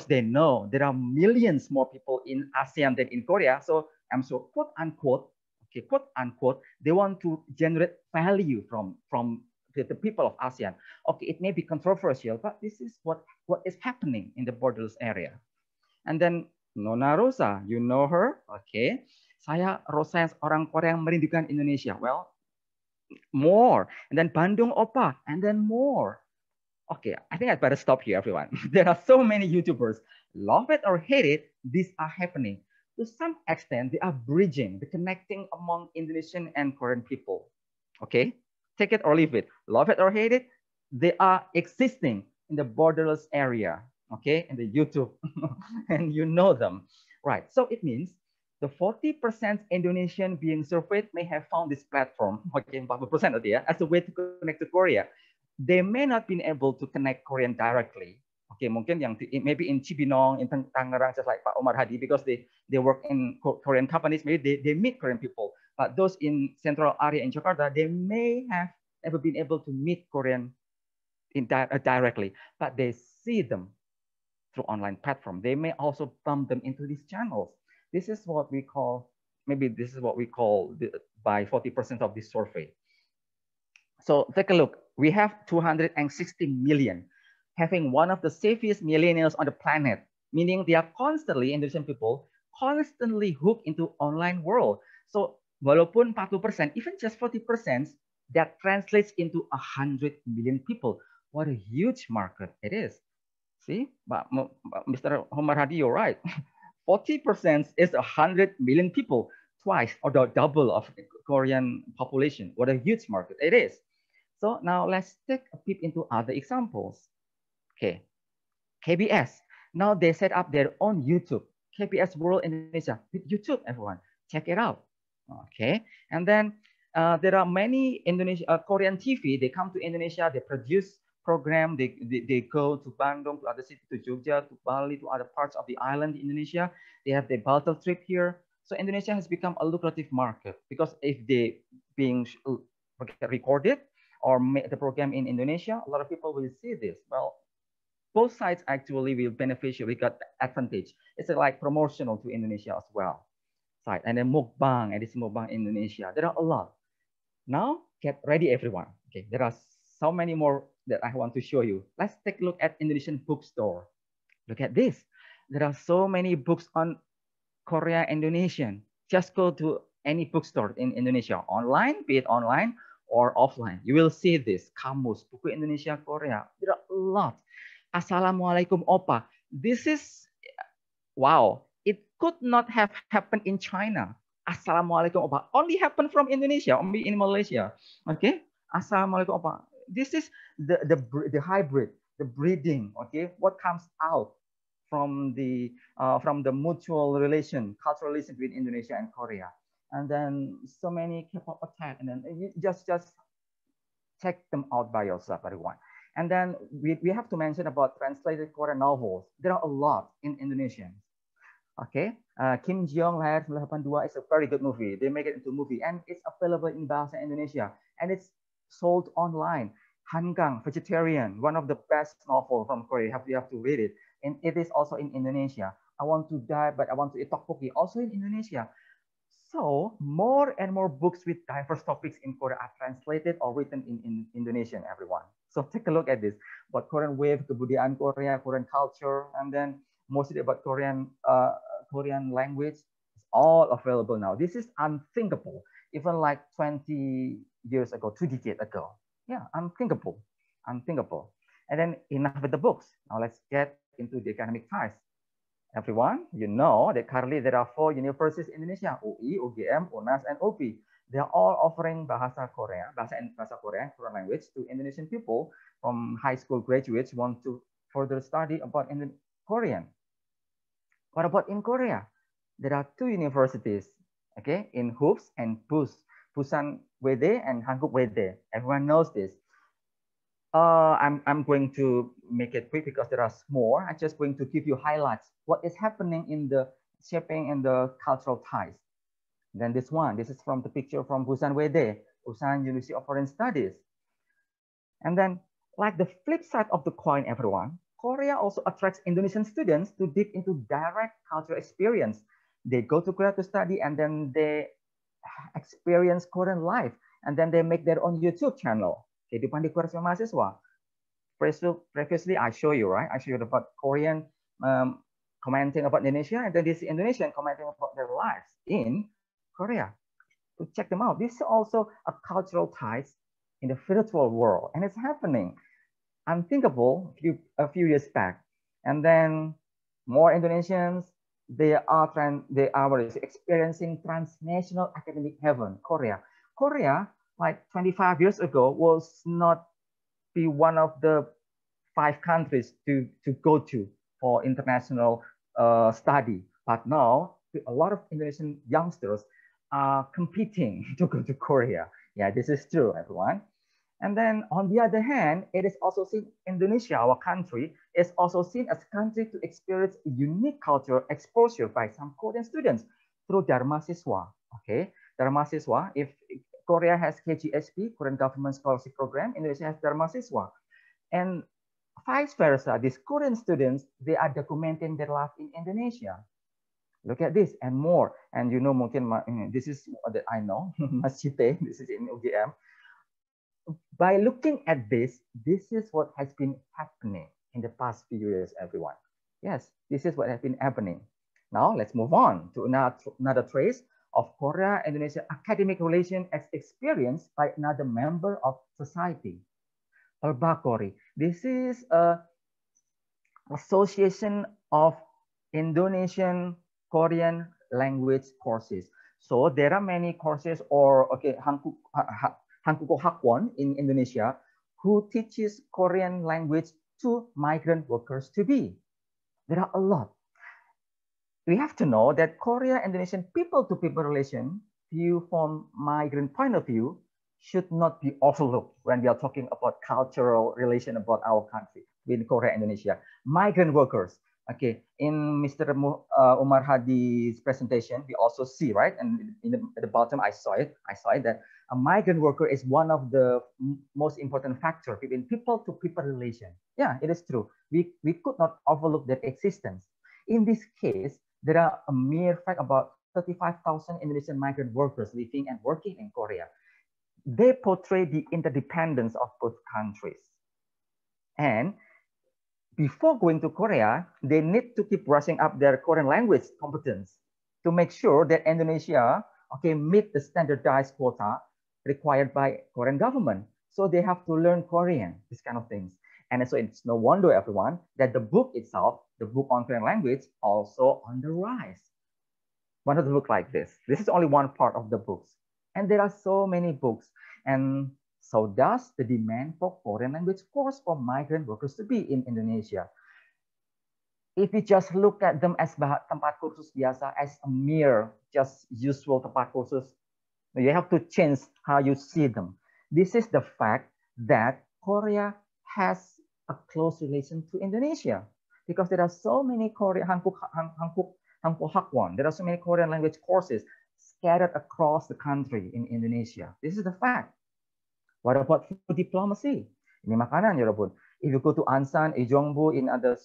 they know there are millions more people in ASEAN than in Korea. So I'm so quote unquote, okay, quote unquote, they want to generate value from the people of ASEAN. Okay, it may be controversial, but this is what is happening in the borders area. And then Nona Rosa, you know her, okay? Saya Rosa yang orang Korea yang merindukan Indonesia. Well, more. And then Bandung Opa, and then more. Okay, I think I'd better stop here, everyone. There are so many YouTubers. Love it or hate it, these are happening. To some extent, they are bridging, the connecting among Indonesian and Korean people. Okay, take it or leave it. Love it or hate it, they are existing in the borderless area. Okay, in the YouTube, and you know them. Right, so it means the 40% Indonesian being surveyed may have found this platform, okay, 40% as a way to connect to Korea. They may not been able to connect Korean directly. Okay, mungkin yang maybe in Cibinong, in Tangerang, just like Pak Umar Hadi, because they work in Korean companies, maybe they meet Korean people. But those in central area in Jakarta, they may have never been able to meet Korean directly, but they see them through online platform. They may also bump them into these channels. This is what we call, maybe this is what we call by 40% of this survey. So take a look. We have 260 million, having one of the safest millennials on the planet, meaning they are constantly, Indonesian people, constantly hooked into online world. So walaupun 40%, even just 40%, that translates into 100 million people. What a huge market it is. See, Mr. Umar Hadi, you're right. 40% is 100 million people, twice or the double of the Korean population. What a huge market it is. So now let's take a peep into other examples. Okay, KBS. Now they set up their own YouTube, KBS World Indonesia with YouTube, everyone. Check it out. Okay, and then there are many Korean TV. They come to Indonesia, they produce program, they go to Bandung, to other cities, to Jogja, to Bali, to other parts of the island in Indonesia. They have their battle trip here. So Indonesia has become a lucrative market because if they being recorded or make the program in Indonesia, a lot of people will see this. Well, both sides actually will beneficially got advantage. It's like promotional to Indonesia as well. Side. And then mukbang, and it's mukbang Indonesia. There are a lot. Now, get ready, everyone. Okay, there are so many more that I want to show you. Let's take a look at Indonesian bookstore. Look at this. There are so many books on Korea Indonesian. Just go to any bookstore in Indonesia, online, be it online or offline. You will see this, kamus, buku Indonesia Korea. There are a lot. Assalamualaikum Opa. This is, wow, it could not have happened in China. Assalamualaikum Opa only happened from Indonesia, only in Malaysia. Okay, Assalamualaikum Opa. This is the hybrid, the breeding. Okay, what comes out from the mutual relation, cultural relation between Indonesia and Korea. And then so many K-pop attack, and then you just check them out by yourself, everyone. And then we have to mention about translated Korean novels. There are a lot in Indonesian. Okay, Kim Jeong Lahir 1982 is a very good movie. They make it into a movie, and it's available in Bahasa Indonesia, and it's sold online. Hanggang, Vegetarian, one of the best novel from Korea. You have to read it, and it is also in Indonesia. I Want to Die, but I Want to Eat Tteokbokki, also in Indonesia. So more and more books with diverse topics in Korea are translated or written in Indonesian, everyone. So take a look at this. But Korean wave, kebudayaan Korea, Korean culture, and then mostly about Korean language. It's all available now. This is unthinkable, even like 20 years ago, 2 decades ago. Yeah, unthinkable. And then enough with the books. Now let's get into the academic ties. Everyone, you know that currently there are 4 universities in Indonesia, UI, UGM, UNAS, and UPI. They are all offering bahasa Korea, Korean language to Indonesian people from high school graduates who want to further study about Korean. What about in Korea? There are 2 universities, okay, in HOOPS and PUS, Busan WD and Hanguk WD. Everyone knows this. I'm going to make it quick because there are more. I'm just going to give you highlights. What is happening in the shaping and the cultural ties. Then this is from the picture from Busan WD, Busan University of Foreign Studies. And then like the flip side of the coin, everyone, Korea also attracts Indonesian students to dig into direct cultural experience. They go to Korea to study and then they experience Korean life. And then they make their own YouTube channel. Kehidupan di Korea sama mahasiswa. Previously, I show you, right? I show you about Korean commenting about Indonesia, and then this Indonesian commenting about their lives in Korea. To check them out. This is also a cultural ties in the virtual world, and it's happening. Unthinkable a few years back. And then more Indonesians, they are experiencing transnational academic heaven, Korea. Korea, like 25 years ago, was not be one of the 5 countries to go to for international study. But now, a lot of Indonesian youngsters are competing to go to Korea. Yeah, this is true, everyone. And then on the other hand, it is also seen Indonesia, our country, is also seen as a country to experience unique cultural exposure by some Korean students through Dharma Siswa. Okay, Dharma Siswa, if Korea has KGSP, Korean Government Scholarship Program, Indonesia has Dharma Siswa. And vice versa, these Korean students, they are documenting their life in Indonesia. Look at this and more. And you know, mungkin this is that I know, Mas Chite, this is in UGM. By looking at this is what has been happening in the past few years, everyone. Yes, this is what has been happening. Now let's move on to another trace of Korea-Indonesia academic relation as experienced by another member of society, Albakori. This is an association of Indonesian Korean language courses. So there are many courses or Hankuko Hakwon in Indonesia who teaches Korean language to migrant workers to be. There are a lot. We have to know that Korea-Indonesian people-to-people relation view from migrant point of view should not be overlooked when we are talking about cultural relation about our country with Korea and Indonesia. Migrant workers. Okay, in Mr. Umar Hadi's presentation, we also see, right? And at the bottom, I saw it that a migrant worker is one of the most important factors between people-to-people relation. Yeah, it is true. We could not overlook their existence. In this case, there are a mere fact about 35,000 Indonesian migrant workers living and working in Korea. They portray the interdependence of both countries. And before going to Korea, they need to keep brushing up their Korean language competence to make sure that Indonesia, meet the standardized quota required by Korean government. So they have to learn Korean, this kind of things. And so it's no wonder, everyone, that the book itself, the book on Korean language, also on the rise. One of the book like this. This is only one part of the books. And there are so many books. And so does the demand for Korean language course for migrant workers to be in Indonesia. If we just look at them as tempat kursus biasa, as a mere just usual tempat kursus, you have to change how you see them. This is the fact that Korea has a close relation to Indonesia because there are so many Korean Hakwon. There are so many Korean language courses scattered across the country in Indonesia. This is the fact. What about food diplomacy? Ini makanan, ya Rabun. If you go to Ansan, Ijongbu, in other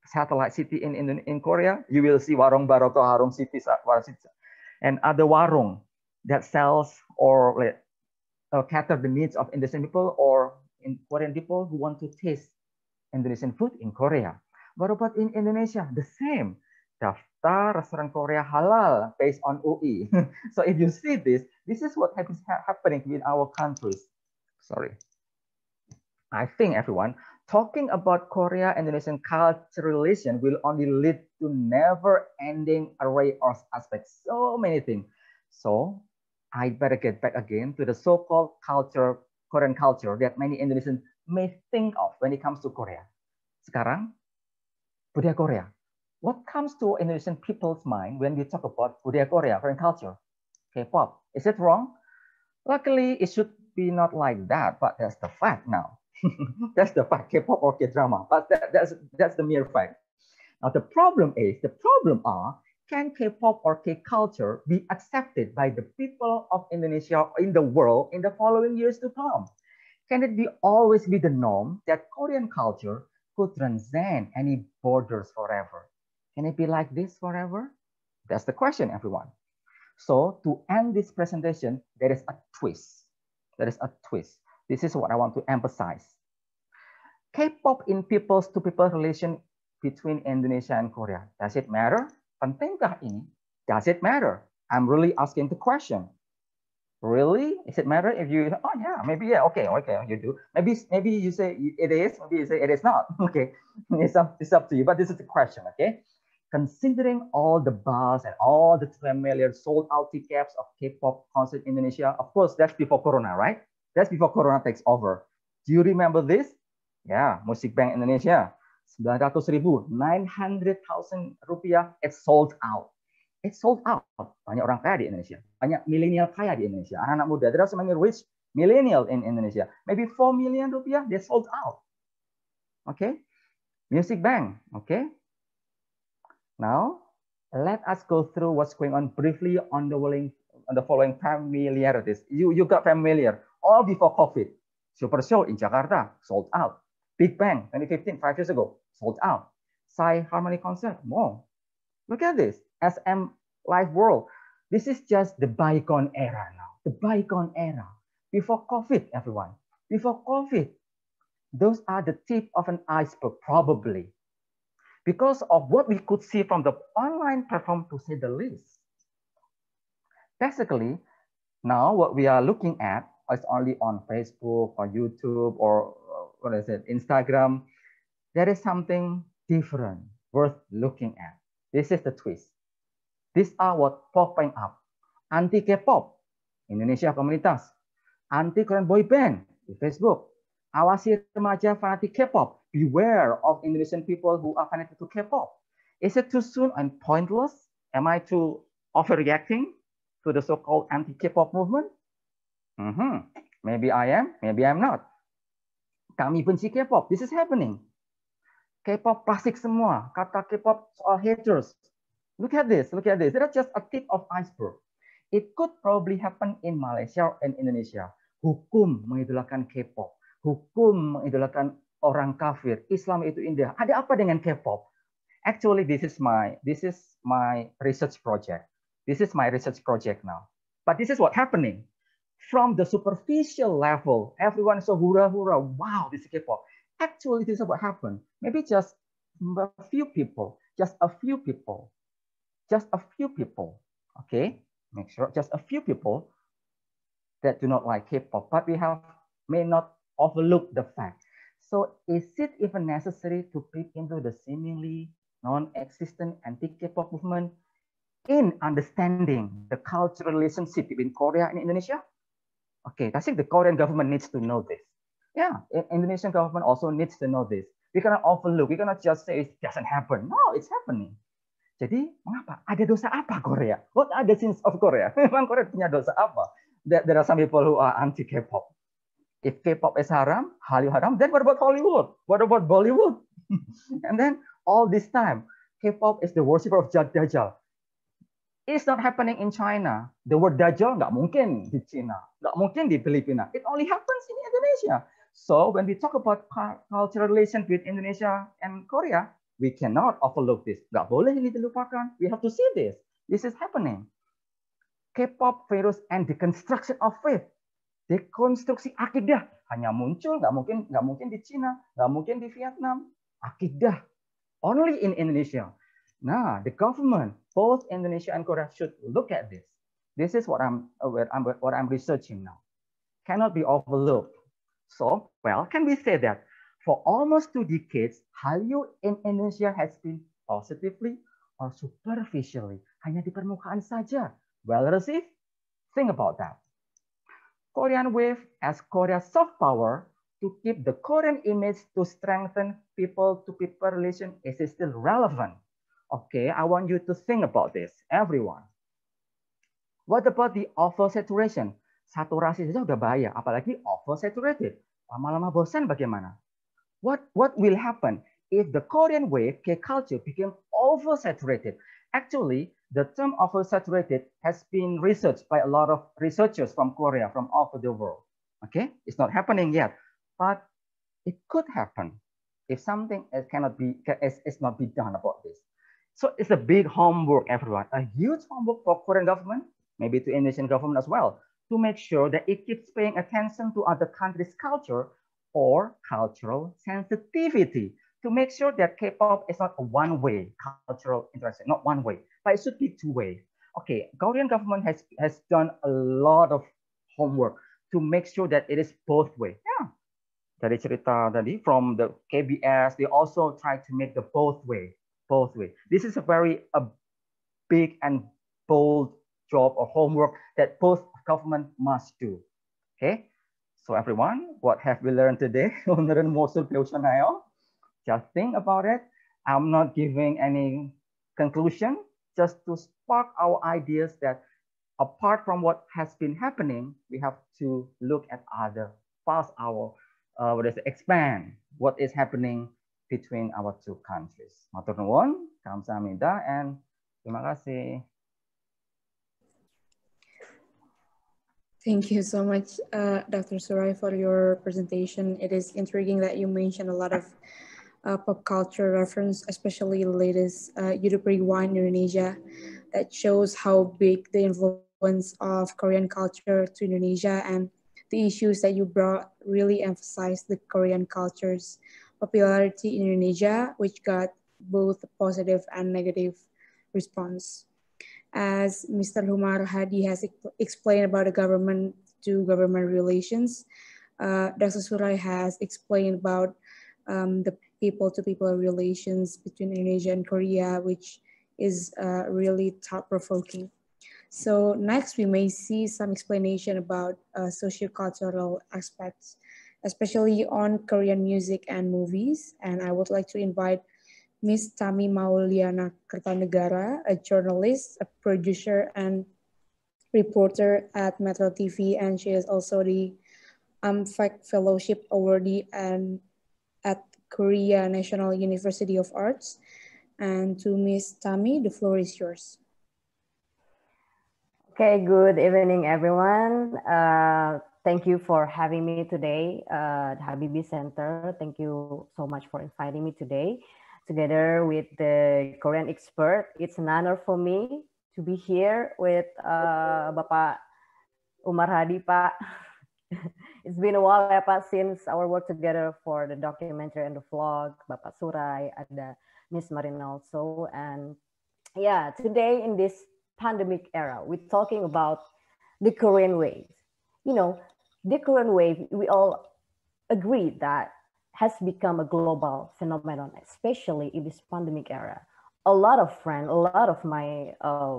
satellite city in Korea, you will see warung baroto, harung city, and other warung that sells or cater the needs of Indonesian people or in Korean people who want to taste Indonesian food in Korea. What about in Indonesia? The same. Daftar restoran Korea halal based on UI. So if you see this is what is happening in our countries. Sorry. I think everyone, talking about Korea and Indonesian culture relation will only lead to never-ending array of aspects, so many things. So I better get back again to the so-called culture, Korean culture that many Indonesians may think of when it comes to Korea. Sekarang, budaya Korea. What comes to Indonesian people's mind when we talk about budaya Korea, Korean culture? K-pop. Is it wrong? Luckily, it should be not like that, but that's the fact now. That's the fact, K-pop or K-drama, but that's the mere fact. Now the problem are, can K-pop or K-culture be accepted by the people of Indonesia or in the world in the following years to come? Can it always be the norm that Korean culture could transcend any borders forever? Can it be like this forever? That's the question, everyone. So to end this presentation, there is a twist. There is a twist. This is what I want to emphasize. K-pop in people-to-people relation between Indonesia and Korea. Does it matter? Pentingkah ini? Does it matter? I'm really asking the question. Really? Does it matter if you, oh yeah, maybe yeah, okay, you do. Maybe you say it is, maybe you say it is not. Okay, it's up to you, but this is the question, okay? Considering all the buzz and all the familiar sold-out tickets of K-pop concert in Indonesia, of course, that's before Corona, right? That's before Corona takes over. Do you remember this? Yeah, Musik Bank Indonesia, 900.000, 900,000 rupiah, it's sold out. It's sold out. Banyak orang kaya di Indonesia. Banyak milenial kaya di Indonesia. Anak-anak muda. There are so many rich millennial in Indonesia. Maybe 4 million rupiah, they sold out. Okay? Musik Bank. Okay? Now, let us go through what's going on briefly on the following familiarities. You got familiar all before COVID. Super Show in Jakarta, sold out. Big Bang, 2015, 5 years ago, sold out. Psy Harmony Concert, more. Look at this, SM Live World. This is just the bygone era now. The bygone era. Before COVID, everyone. Before COVID. Those are the tip of an iceberg, probably. Because of what we could see from the online platform, to say the least. Basically, now what we are looking at is only on Facebook or YouTube or what is it, Instagram. There is something different worth looking at. This is the twist. These are what popping up. Anti-K-pop, Indonesia Komunitas. Anti-Korean boy band di Facebook. Awasi remaja fanatik K-pop. Beware of Indonesian people who are fanatic to K-pop. Is it too soon and pointless? Am I too overreacting to the so-called anti-K-pop movement? Maybe I am, maybe I'm not. Kami benci K-pop. This is happening. K-pop plastik semua. Kata K-pop soal haters. Look at this, look at this. That's just a tip of iceberg. It could probably happen in Malaysia and Indonesia. Hukum mengidolakan K-pop. Hukum mengidolakan orang kafir. Islam itu indah. Ada apa dengan K-pop? Actually, this is my research project. This is my research project now. But this is what's happening. From the superficial level, everyone is so hurrah, hurrah. Wow, this is K-pop. Actually, this is what happened. Maybe just a few people, okay? Make sure just a few people that do not like K-pop, but we may not overlook the fact. So is it even necessary to peek into the seemingly non-existent anti-K-pop movement in understanding the cultural relationship between Korea and Indonesia? Okay, I think the Korean government needs to know this. Yeah, Indonesian government also needs to know this. We cannot overlook, we cannot just say it doesn't happen. No, it's happening. Jadi, mengapa? Ada dosa apa Korea? What are the sins of Korea? Memang Korea punya dosa apa? There are some people who are anti-K-pop. If K-pop is haram, Hallyu haram, then what about Hollywood? What about Bollywood? And then all this time, K-pop is the worshipper of Dajjal. It's not happening in China. The word Dajjal nggak mungkin di China, nggak mungkin di Filipina. It only happens in Indonesia. So when we talk about cultural relations with Indonesia and Korea, we cannot overlook this. Nggak boleh ini dilupakan. We have to see this. This is happening. K-pop virus and deconstruction of faith. Dekonstruksi akidah hanya muncul, nggak mungkin di Cina, nggak mungkin di Vietnam. Akidah, only in Indonesia. Now, the government, both Indonesia and Korea, should look at this. This is what I'm researching now. Cannot be overlooked. So, well, can we say that for almost 2 decades, Hallyu in Indonesia has been positively or superficially, hanya di permukaan saja, well received? Think about that. Korean Wave as Korea's soft power to keep the Korean image to strengthen people-to-people relation is still relevant. Okay, I want you to think about this, everyone. What about the oversaturation? Saturasi saja udah bahaya, apalagi oversaturated. Lama-lama bosan bagaimana? What will happen if the Korean Wave K-culture became oversaturated? Actually, the term oversaturated has been researched by a lot of researchers from Korea, from all over the world. Okay, it's not happening yet, but it could happen if something is not be done about this. So it's a big homework, everyone, a huge homework for Korean government, maybe to Indonesian government as well, to make sure that it keeps paying attention to other countries' culture or cultural sensitivity, to make sure that K-pop is not a one-way cultural interaction, not one way, but it should be two-way. Okay, Korean government has done a lot of homework to make sure that it is both way. Yeah, dari cerita tadi from the KBS, they also try to make the both way. This is a very big and bold job or homework that both government must do. Okay, so everyone, what have we learned today? 오늘은 무엇을 배우셨나요? Just think about it. I'm not giving any conclusion, just to spark our ideas that apart from what has been happening, we have to look at other parts, expand what is happening between our two countries. Matur nuwun, kamsahamnida, and terima kasih. Thank you so much, Dr. Suray, for your presentation. It is intriguing that you mentioned a lot of pop culture reference, especially the latest Europe Rewind Indonesia, that shows how big the influence of Korean culture to Indonesia, and the issues that you brought really emphasize the Korean culture's popularity in Indonesia, which got both positive and negative response. As Mr. Umar Hadi has explained about the government-to-government relations, Dr. Suray has explained about the people-to-people relations between Indonesia and Korea, which is really thought-provoking. So next, we may see some explanation about socio-cultural aspects, especially on Korean music and movies. And I would like to invite Ms. Tami Mauliana Kartanegara, a journalist, a producer, and reporter at Metro TV, and she is also the AMFAC Fellowship awardee and at Korea National University of Arts. And to Ms. Tami, the floor is yours. Okay, good evening, everyone. Thank you for having me today at Habibie Center. Thank you so much for inviting me today. Together with the Korean expert, it's an honor for me to be here with Bapak Umar Hadi, Pak. It's been a while, ya, Pak, since our work together for the documentary and the vlog. Bapak Suray, ada Miss Marina also. And yeah, today in this pandemic era, we're talking about the Korean wave. You know, the Korean wave, we all agree that has become a global phenomenon, especially in this pandemic era. A lot of my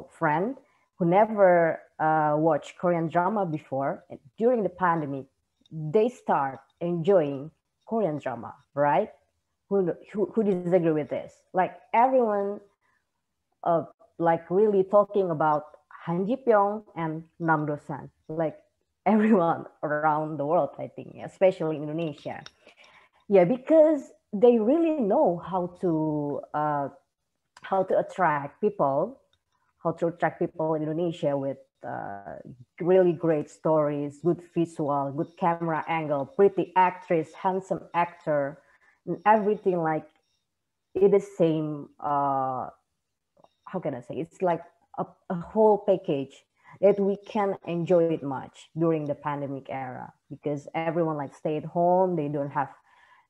friends who never watched Korean drama before, during the pandemic, they start enjoying Korean drama, right? Who disagree with this? Like everyone, like really talking about Han Ji-pyong and Nam Do-san, like everyone around the world, I think, especially in Indonesia. Yeah, because they really know how to attract people, in Indonesia with really great stories, good visual, good camera angle, pretty actress, handsome actor, and everything like it is same. How can I say? It's like a whole package that we can enjoy it much during the pandemic era, because everyone like stay at home, they don't have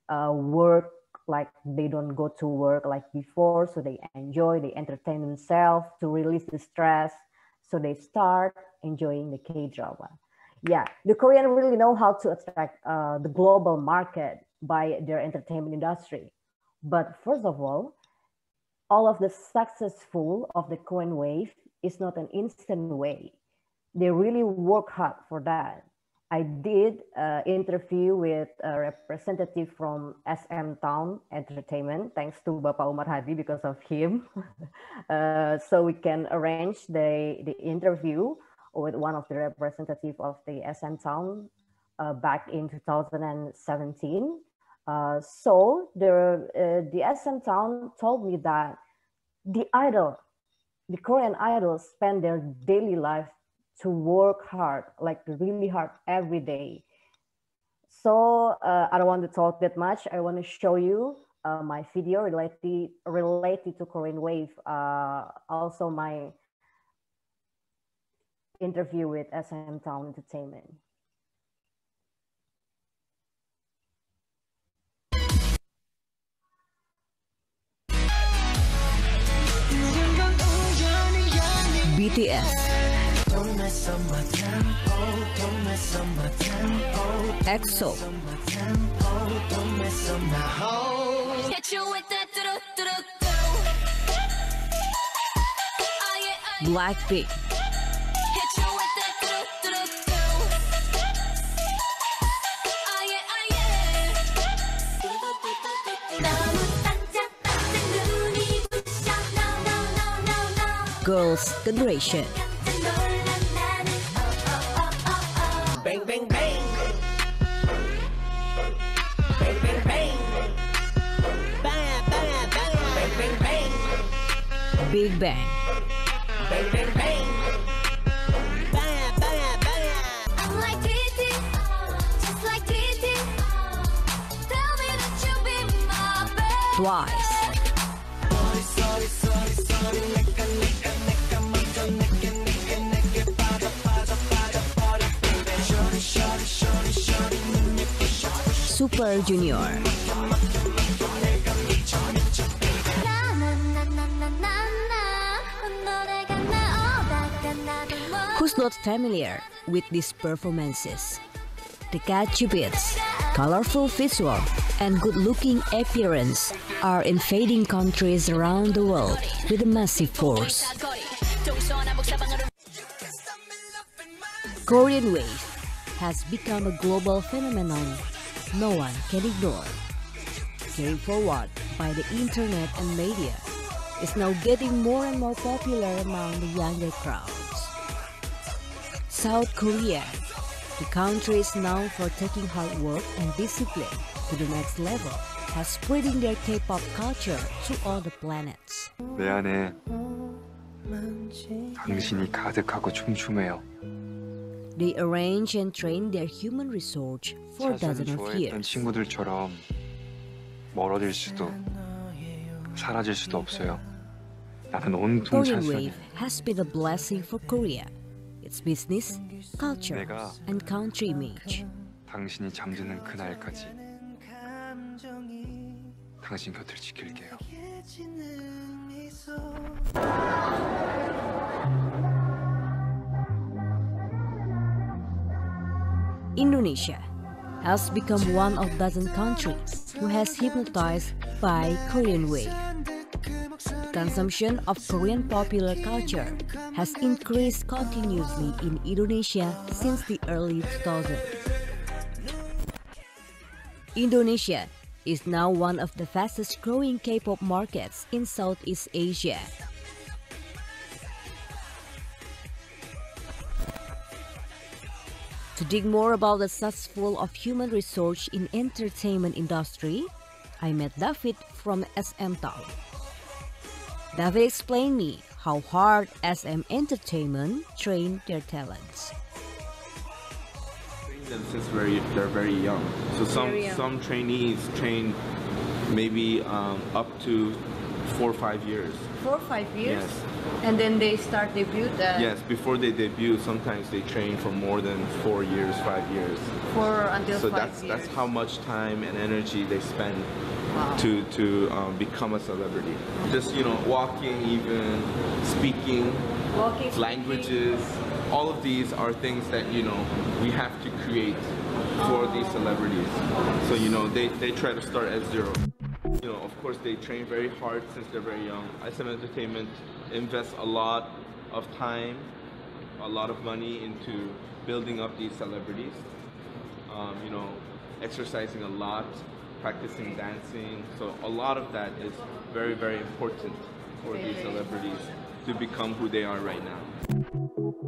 work like they don't go to work like before, so they enjoy, they entertain themselves to release the stress, so they start enjoying the K-drama. Yeah, the Korean really know how to attract the global market by their entertainment industry. But first of all of the successful of the Korean wave is not an instant way. They really work hard for that. I did an interview with a representative from SM Town Entertainment, thanks to Bapak Umar Hadi because of him. So we can arrange the interview with one of the representatives of the SM Town back in 2017. So the SM Town told me that the Korean idols spend their daily life to work hard, like really hard every day. So I don't want to talk that much. I want to show you my video related to Korean wave. Also my interview with SM Town Entertainment. BTS, EXO, Blackpink, Girls' Generation, Bang, bang, bang. Bang, bang, bang. Bang, bang, bang. Bang, bang, bang. Big Bang, Bang, bang, bang. Bang, bang, bang. I'm like TT, just like TT. Tell me that you'll be my babe. Twice, Super Junior, Who's not familiar with these performances? The catchy beats, colorful visual, and good-looking appearance are invading countries around the world with a massive force. Korean wave has become a global phenomenon no one can ignore. Carried forward by the internet and media, is now getting more and more popular among the younger crowds. South Korea, the country is known for taking hard work and discipline to the next level, has spreading their K-pop culture to all the planets. 내 안에 당신이 가득하고 춤추매요. They arrange and train their human resource for dozens of 좋아했던 years. 친구들처럼 멀어질 수도 사라질 수도 없어요. 나는 온통 Korean 찬성해. wave has been a blessing for Korea, its business, culture, 내가 and country image. 당신이 잠드는 그날까지 당신 곁을 지킬게요. Indonesia has become one of dozen countries who has hypnotized by Korean wave. The consumption of Korean popular culture has increased continuously in Indonesia since the early 2000s. Indonesia is now one of the fastest growing K-pop markets in Southeast Asia. To dig more about the successful of human resource in entertainment industry, I met David from SM Town. David explained me how hard SM Entertainment train their talents. Train them since they're very young. So some trainees train maybe up to 4 or 5 years. 4 or 5 years? Yes. And then they start debut? Yes, before they debut, sometimes they train for more than 4 years, 5 years. Until so 5 years. that's how much time and energy they spend to become a celebrity. Just, you know, walking, even speaking, languages, all of these are things that, you know, we have to create for these celebrities. So, you know, they try to start at zero. You know, of course, they train very hard since they're very young. ISM Entertainment invests a lot of time, a lot of money into building up these celebrities. You know, exercising a lot, practicing dancing. So a lot of that is very, very important for these celebrities to become who they are right now.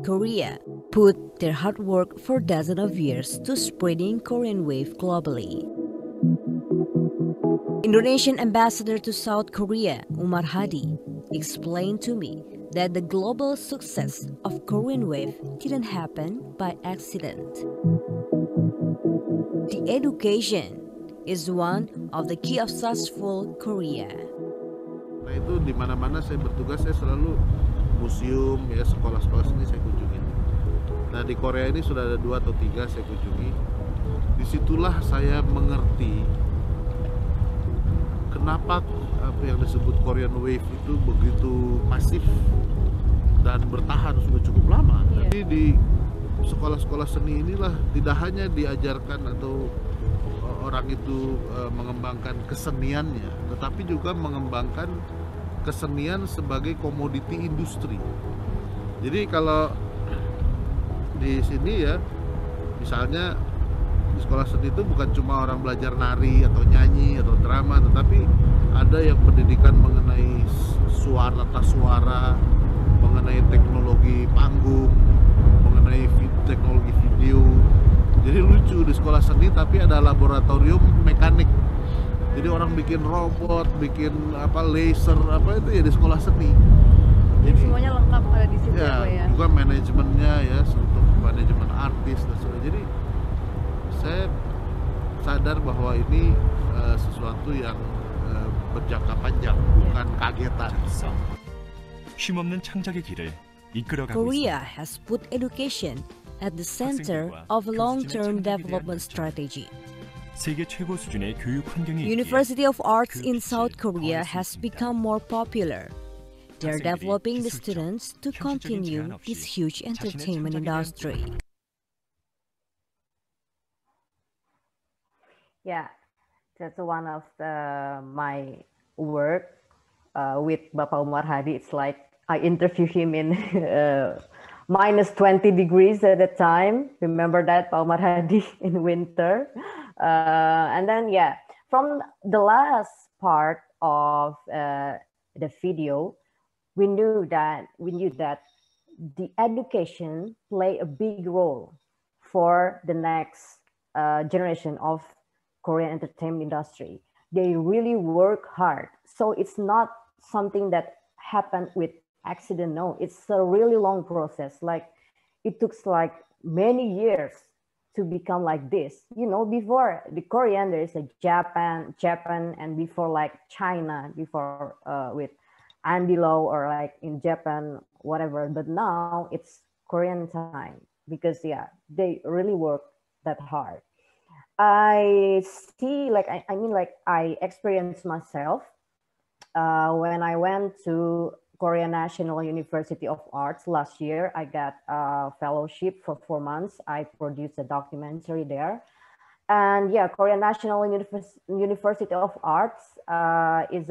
Korea put their hard work for dozens of years to spreading Korean wave globally. Indonesian ambassador to South Korea, Umar Hadi, explained to me that the global success of Korean wave didn't happen by accident. The education is one of the key of successful Korea. Nah itu di mana-mana saya bertugas, saya selalu museum ya, sekolah-sekolah seni saya kunjungi. Nah di Korea ini sudah ada 2 atau 3 saya kunjungi. Disitulah saya mengerti kenapa apa yang disebut Korean Wave itu begitu masif dan bertahan sudah cukup lama. Jadi di sekolah-sekolah seni inilah tidak hanya diajarkan atau orang itu mengembangkan keseniannya, tetapi juga mengembangkan kesenian sebagai komoditi industri. Jadi kalau di sini ya, misalnya di sekolah seni itu bukan cuma orang belajar nari atau nyanyi atau drama, tetapi ada yang pendidikan mengenai suara, tata suara, mengenai teknologi panggung, mengenai teknologi video. Jadi lucu, di sekolah seni tapi ada laboratorium mekanik. Jadi orang bikin robot, bikin apa laser apa itu ya di sekolah seni. Jadi semuanya lengkap ada di situ ya. Juga manajemennya ya, untuk manajemen artis dan sebagainya. Jadi saya sadar bahwa ini sesuatu yang berjangka panjang, bukan kagetan. 쉼없는 창작의 길을 이끌어가고 Korea 있습니다. has put education at the center of long-term development strategy. 세계 최고 수준의 교육 환경이 University of Arts in South Korea has become more popular. They're developing the students to continue this huge entertainment industry. Yeah, that's one of my work with Bapak Umar Hadi. It's like I interviewed him in minus 20 degrees at the time. Remember that, Pak Umar Hadi, in winter. And then, yeah, from the last part of the video, we knew that the education play a big role for the next generation of Korean entertainment industry. They really work hard. So it's not something that happened with accident. No, it's a really long process. Like it took like many years to become like this. You know, before the Korean, there is a Japan, and before like China, before with Andy Lau or like in Japan, whatever. But now it's Korean time because yeah, they really work that hard. I see, like, I mean, like I experienced myself when I went to Korea National University of Arts last year. I got a fellowship for 4 months. I produced a documentary there. And yeah, Korea National University of Arts is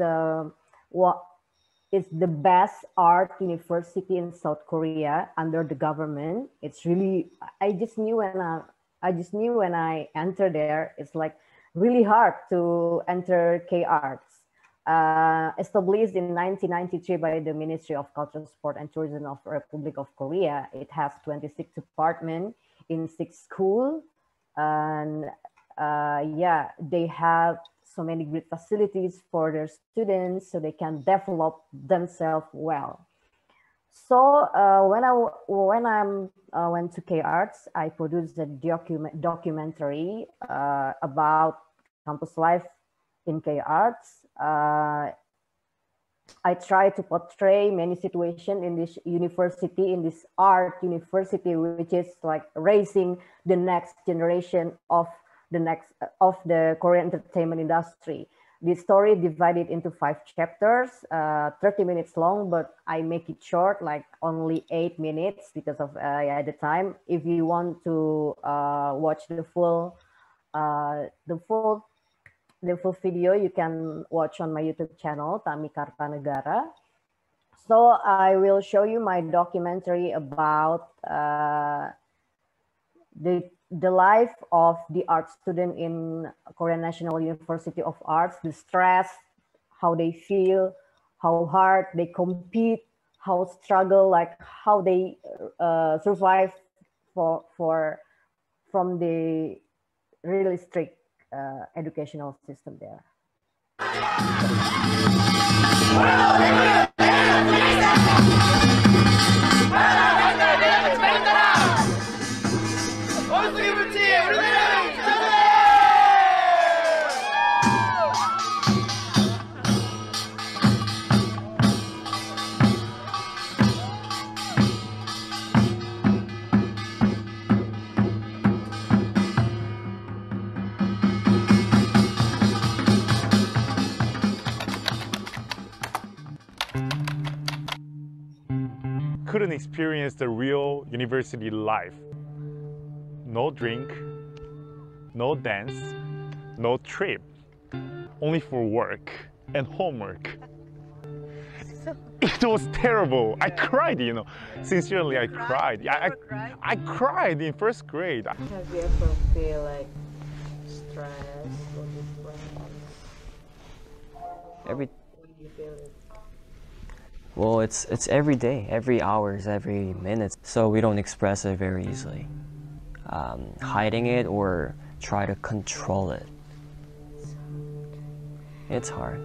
the best art university in South Korea under the government. It's really, I just knew when I entered there, it's like really hard to enter K-Arts. Established in 1993 by the Ministry of Culture, Sport and Tourism of Republic of Korea. It has 26 departments in 6 schools. And yeah, they have so many great facilities for their students so they can develop themselves well. So when I went to K-Arts, I produced a documentary about campus life in K-Arts. I try to portray many situations in this university, in this art university, which is like raising the next generation of the Korean entertainment industry. The story divided into 5 chapters, 30 minutes long, but I make it short, like only 8 minutes because of at the time. If you want to watch the full video, you can watch on my YouTube channel, Tami Kartanegara. So I will show you my documentary about the life of the art student in Korean National University of Arts, the stress, how they feel, how hard they compete, how struggle, like how they survive from the really strict educational system there. Couldn't experience the real university life. No drink, no dance, no trip, only for work and homework. It was terrible. I cried, you know. Sincerely, I cried. I cried in first grade. Have you ever feel like stressed or depressed? Every When you feel it? Well, it's every day, every hours, every minute. So we don't express it very easily. Hiding it or try to control it. It's hard.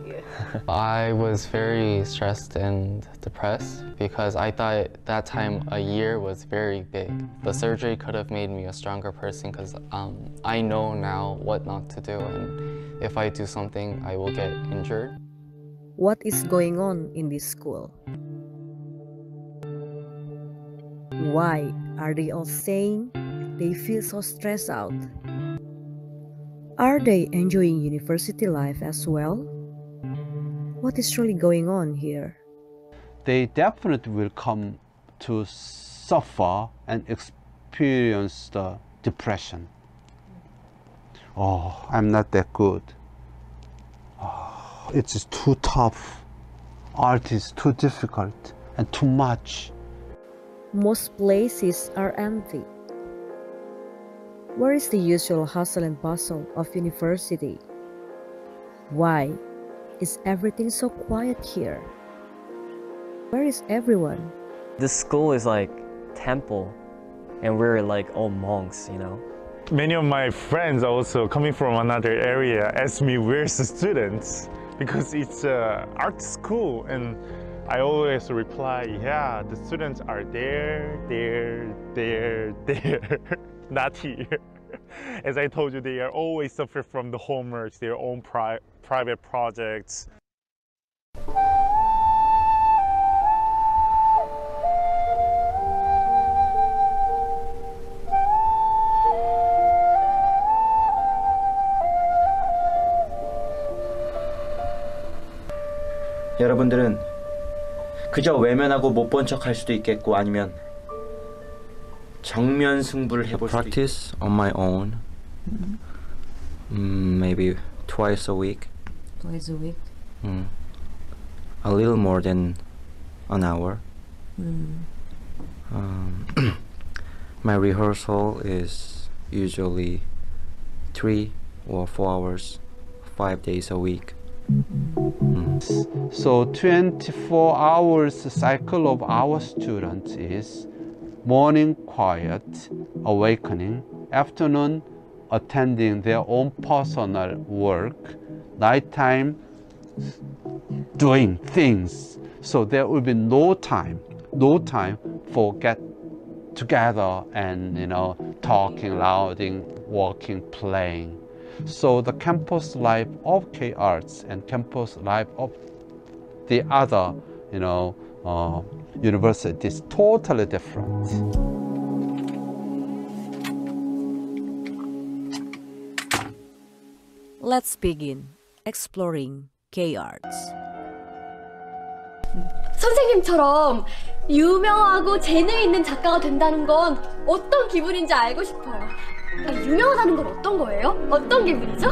I was very stressed and depressed because I thought that time a year was very big. The surgery could have made me a stronger person because I know now what not to do, and if I do something, I will get injured. What is going on in this school? Why are they all saying they feel so stressed out? Are they enjoying university life as well? What is really going on here? They definitely will come to suffer and experience the depression. Oh, I'm not that good. Oh, it's too tough. Art is too difficult and too much. Most places are empty. Where is the usual hustle and bustle of university? Why is everything so quiet here? Where is everyone? This school is like temple, and we're like all monks, you know. Many of my friends also coming from another area ask me where's the students, because it's an art school, and I always reply, yeah, the students are there, not here. As I told you, they are always suffer from the homeworks, their own private projects. 여러분들은 그저 외면하고 못 본 척 할 수도 있겠고, 아니면 정면 승부를 해볼 수도 있겠고. Practice on my own. Maybe twice a week. Twice a week? A little more than an hour. My rehearsal is usually 3 or 4 hours, 5 days a week. So 24 hours cycle of our students is morning quiet, awakening, afternoon attending their own personal work, nighttime doing things. So there will be no time for get together and, you know, talking, louding, walking, playing. So the campus life of K-Arts and campus life of the other, universities. Totally different. Let's begin exploring K-arts. 선생님처럼 유명하고 재능 있는 작가가 된다는 건 어떤 기분인지 알고 싶어요. 유명하다는 건 어떤 거예요? 어떤 기분이죠?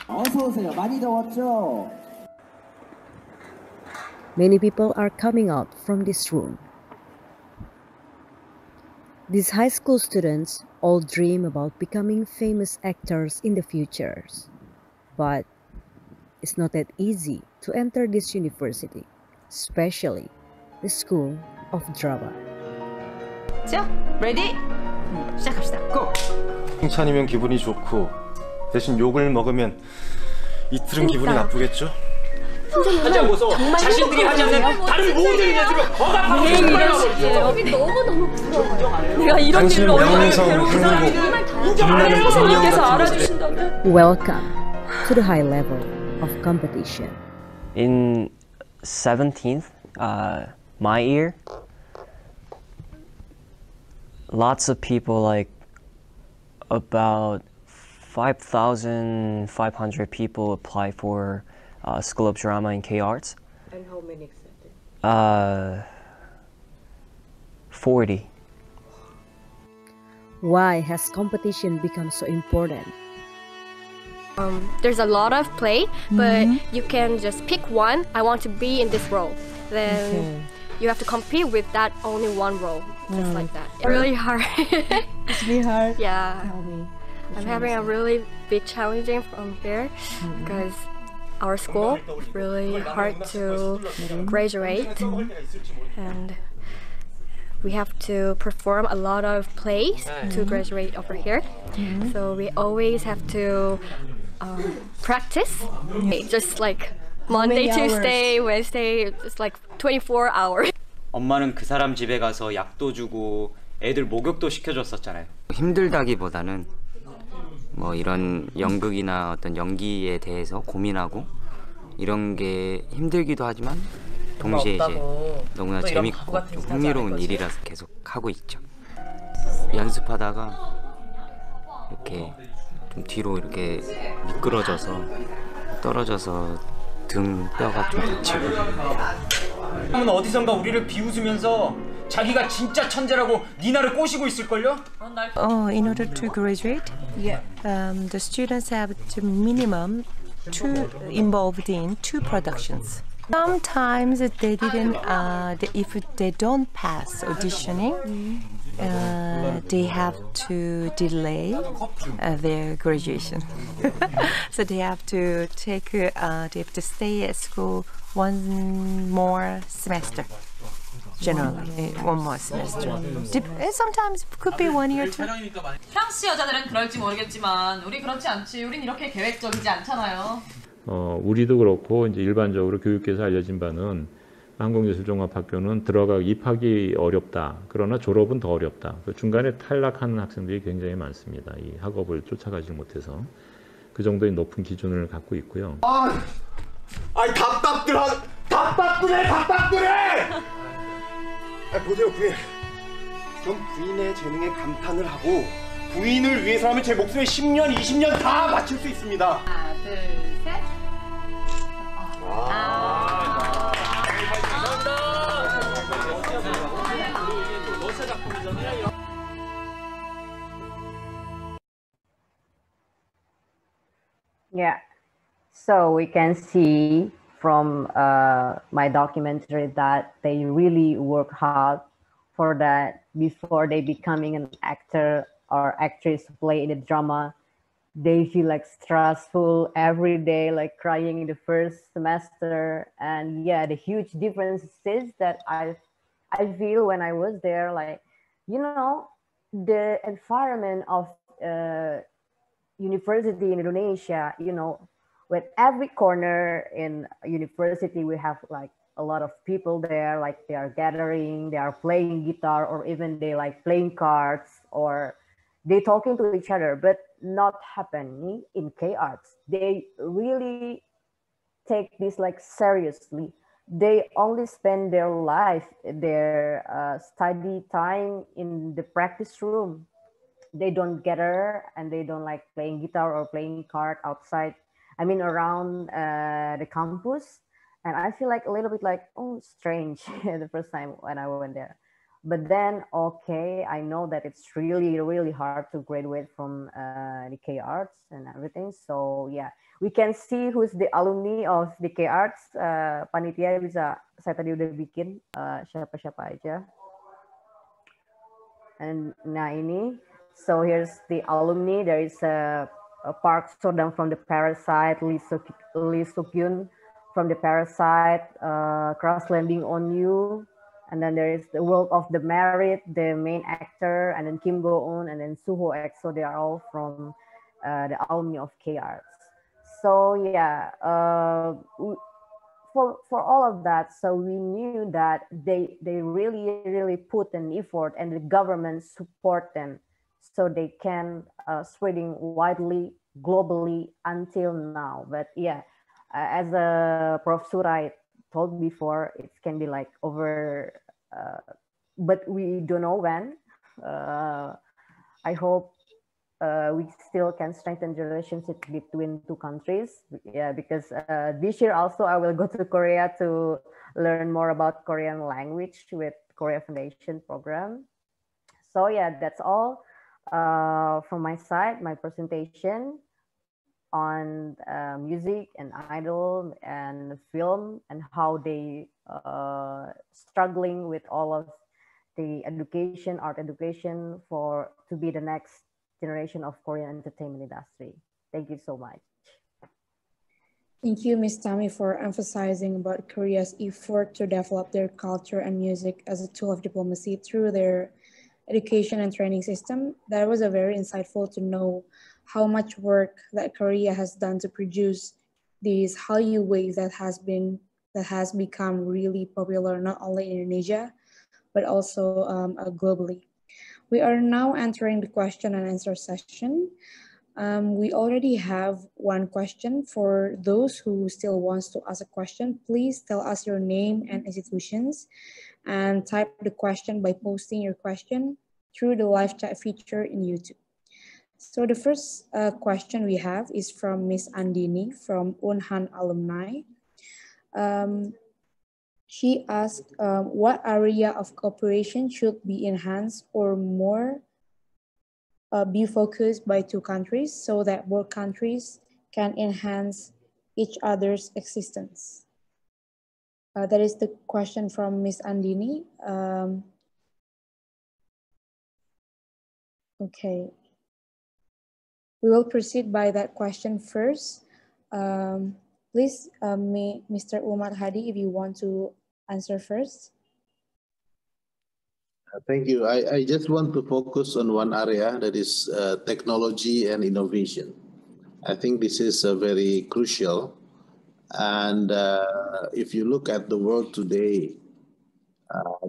어서 오세요. 많이 더웠죠? Many people are coming out from this room. These high school students all dream about becoming famous actors in the future. But it's not that easy to enter this university, especially the School of Drama. 자, ready? 시작합시다. 고! 칭찬이면 기분이 좋고 대신 욕을 먹으면 이틀은 기분이 나쁘겠죠? 하지 않고서 자신들이 하지 않는 다른 모든 일들을 억압하고 계신 거예요. 너무너무 부러워요. 내가 이런 일을 얼마나 당신은 괴롭히고 선생님께서 알아주신다면. Welcome to the high level of competition. In 17th, my year, lots of people, like about 5,500 people apply for School of Drama and K-Arts. And how many accepted? 40. Why has competition become so important? There's a lot of play, but you can just pick one. I want to be in this role. Then you have to compete with that only one role, just like that. It's really hard. It's really hard. Yeah. Tell me. I'm having a really big challenging from here because our school is really hard to graduate, and we have to perform a lot of plays to graduate over here. So we always have to practice, just like Monday, Tuesday, Wednesday, just like 24 hours. 엄마는 그 사람 집에 가서 약도 주고 애들 목욕도 시켜줬었잖아요. 힘들다기보다는 뭐 이런 연극이나 어떤 연기에 대해서 고민하고 이런 게 힘들기도 하지만 동시에 이제 너무나 재밌고 좀 흥미로운 일이라서 계속 하고 있죠. 연습하다가 이렇게 좀 뒤로 이렇게 미끄러져서 떨어져서 등 뼈가 좀 다치고. 형은 어디선가 우리를 비웃으면서 자기가 진짜 천재라고 니나를 꼬시고 있을걸요? In order to graduate, the students have to minimum involved in 2 productions. Sometimes they didn't. If they don't pass auditioning, they have to delay their graduation. So they have to take. They have to stay at school one more semester. Generally, one more semester. Sometimes could be 1 year too. 프랑스 여자들은 그럴지 모르겠지만 우리 그렇지 않지. 우린 이렇게 계획적이지 않잖아요. 우리도 그렇고 이제 일반적으로 교육계에서 알려진 바는 한국예술종합학교는 입학이 어렵다. 그러나 졸업은 더 어렵다. 중간에 탈락하는 학생들이 굉장히 많습니다. 이 학업을 쫓아가지 못해서 그 정도의 높은 기준을 갖고 있고요. 아이 답답들해! 보세요 부인. 전 부인의 재능에 감탄을 하고 부인을 위해서라면 제 목숨에 10년, 20년 다 바칠 수 있습니다. 하나, 둘, 셋. Yeah, so we can see from my documentary that they really work hard for that before they becoming an actor or actress to play in the drama. They feel like stressful every day, like crying in the first semester. And yeah, the huge difference is that I feel when I was there, like, you know, the environment of university in Indonesia, you know, with every corner in university, we have like a lot of people there, like they are gathering, they are playing guitar, or even they like playing cards, or they talking to each other. But not happening in K-Arts. They really take this like seriously. They only spend their life, their study time in the practice room. They don't gather and they don't like playing guitar or playing card outside. I mean, around the campus. And I feel like a little bit like, oh, strange the first time when I went there. But then, okay, I know that it's really, really hard to graduate from the K-Arts and everything. So yeah, we can see who's the alumni of the K-Arts. Panitia bisa, saya tadi udah bikin siapa-siapa aja. And nah ini, so here's the alumni. There is a Park Sodam from the Parasite, Lee Suk-yun from the Parasite, Crash Landing on You. And then there is the World of the Merit, the main actor, and then Kim Go-eun, and then Suho EXO. They are all from the alumni of K-Arts. So yeah, for all of that, so we knew that they really put an effort, and the government support them, so they can spreading widely globally until now. But yeah, as Prof. Suray told before, it can be like over, but we don't know when. I hope we still can strengthen the relationship between two countries. Yeah, because this year also I will go to Korea to learn more about Korean language with Korea Foundation program. So yeah, that's all from my side, my presentation on music and idol and film, and how they struggling with all of the education, art education, to be the next generation of Korean entertainment industry. Thank you so much. Thank you, Ms. Tami, for emphasizing about Korea's effort to develop their culture and music as a tool of diplomacy through their education and training system. That was a very insightful to know how much work that Korea has done to produce this Hallyu wave that has become really popular not only in Indonesia but also globally. We are now entering the question and answer session. We already have one question. For those who still wants to ask a question, please tell us your name and institutions, and type the question by posting your question through the live chat feature in YouTube. So the first question we have is from Miss Andini from Unhan alumni. She asked, what area of cooperation should be enhanced or more be focused by two countries so that both countries can enhance each other's existence? That is the question from Miss Andini. Okay. We will proceed by that question first. Please, Mr. Umar Hadi, if you want to answer first. Thank you. I just want to focus on one area, that is technology and innovation. I think this is very crucial. And if you look at the world today,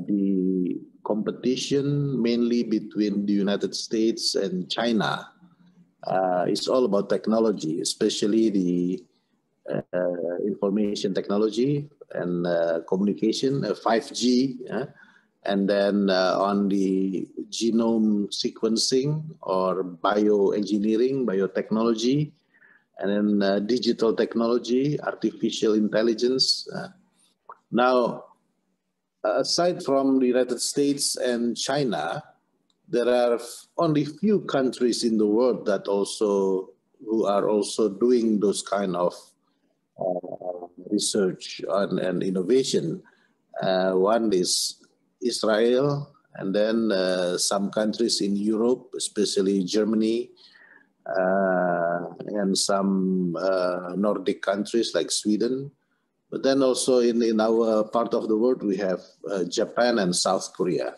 the competition mainly between the United States and China is all about technology, especially the information technology and communication, 5G, and then on the genome sequencing or bioengineering, biotechnology, and then digital technology, artificial intelligence. Now, aside from the United States and China, there are only few countries in the world that who are also doing those kind of research and innovation. One is Israel, and then some countries in Europe, especially Germany, and some Nordic countries like Sweden. But then also in our part of the world, we have Japan and South Korea.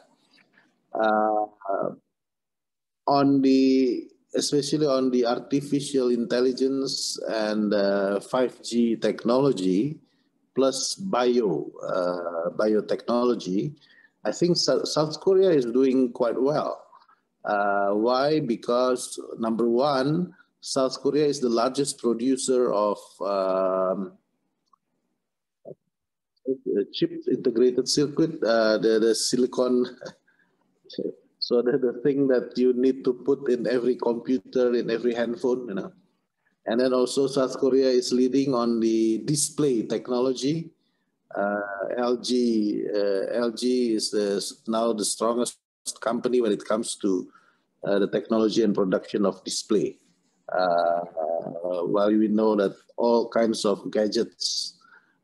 Especially on the artificial intelligence and 5G technology, plus biotechnology, I think South Korea is doing quite well. Why? Because number one, South Korea is the largest producer of chip integrated circuit, the silicon. So the thing that you need to put in every computer, in every handphone, you know. And then also South Korea is leading on the display technology. LG is now the strongest company when it comes to the technology and production of display. While we know that all kinds of gadgets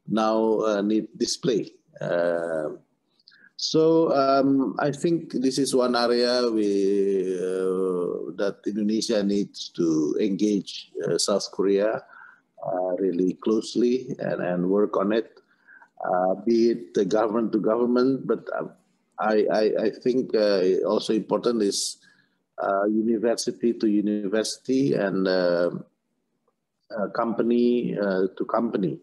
now need display. So I think this is one area that Indonesia needs to engage South Korea really closely and work on it, be it the government to government, but I think also important is university to university and company to company.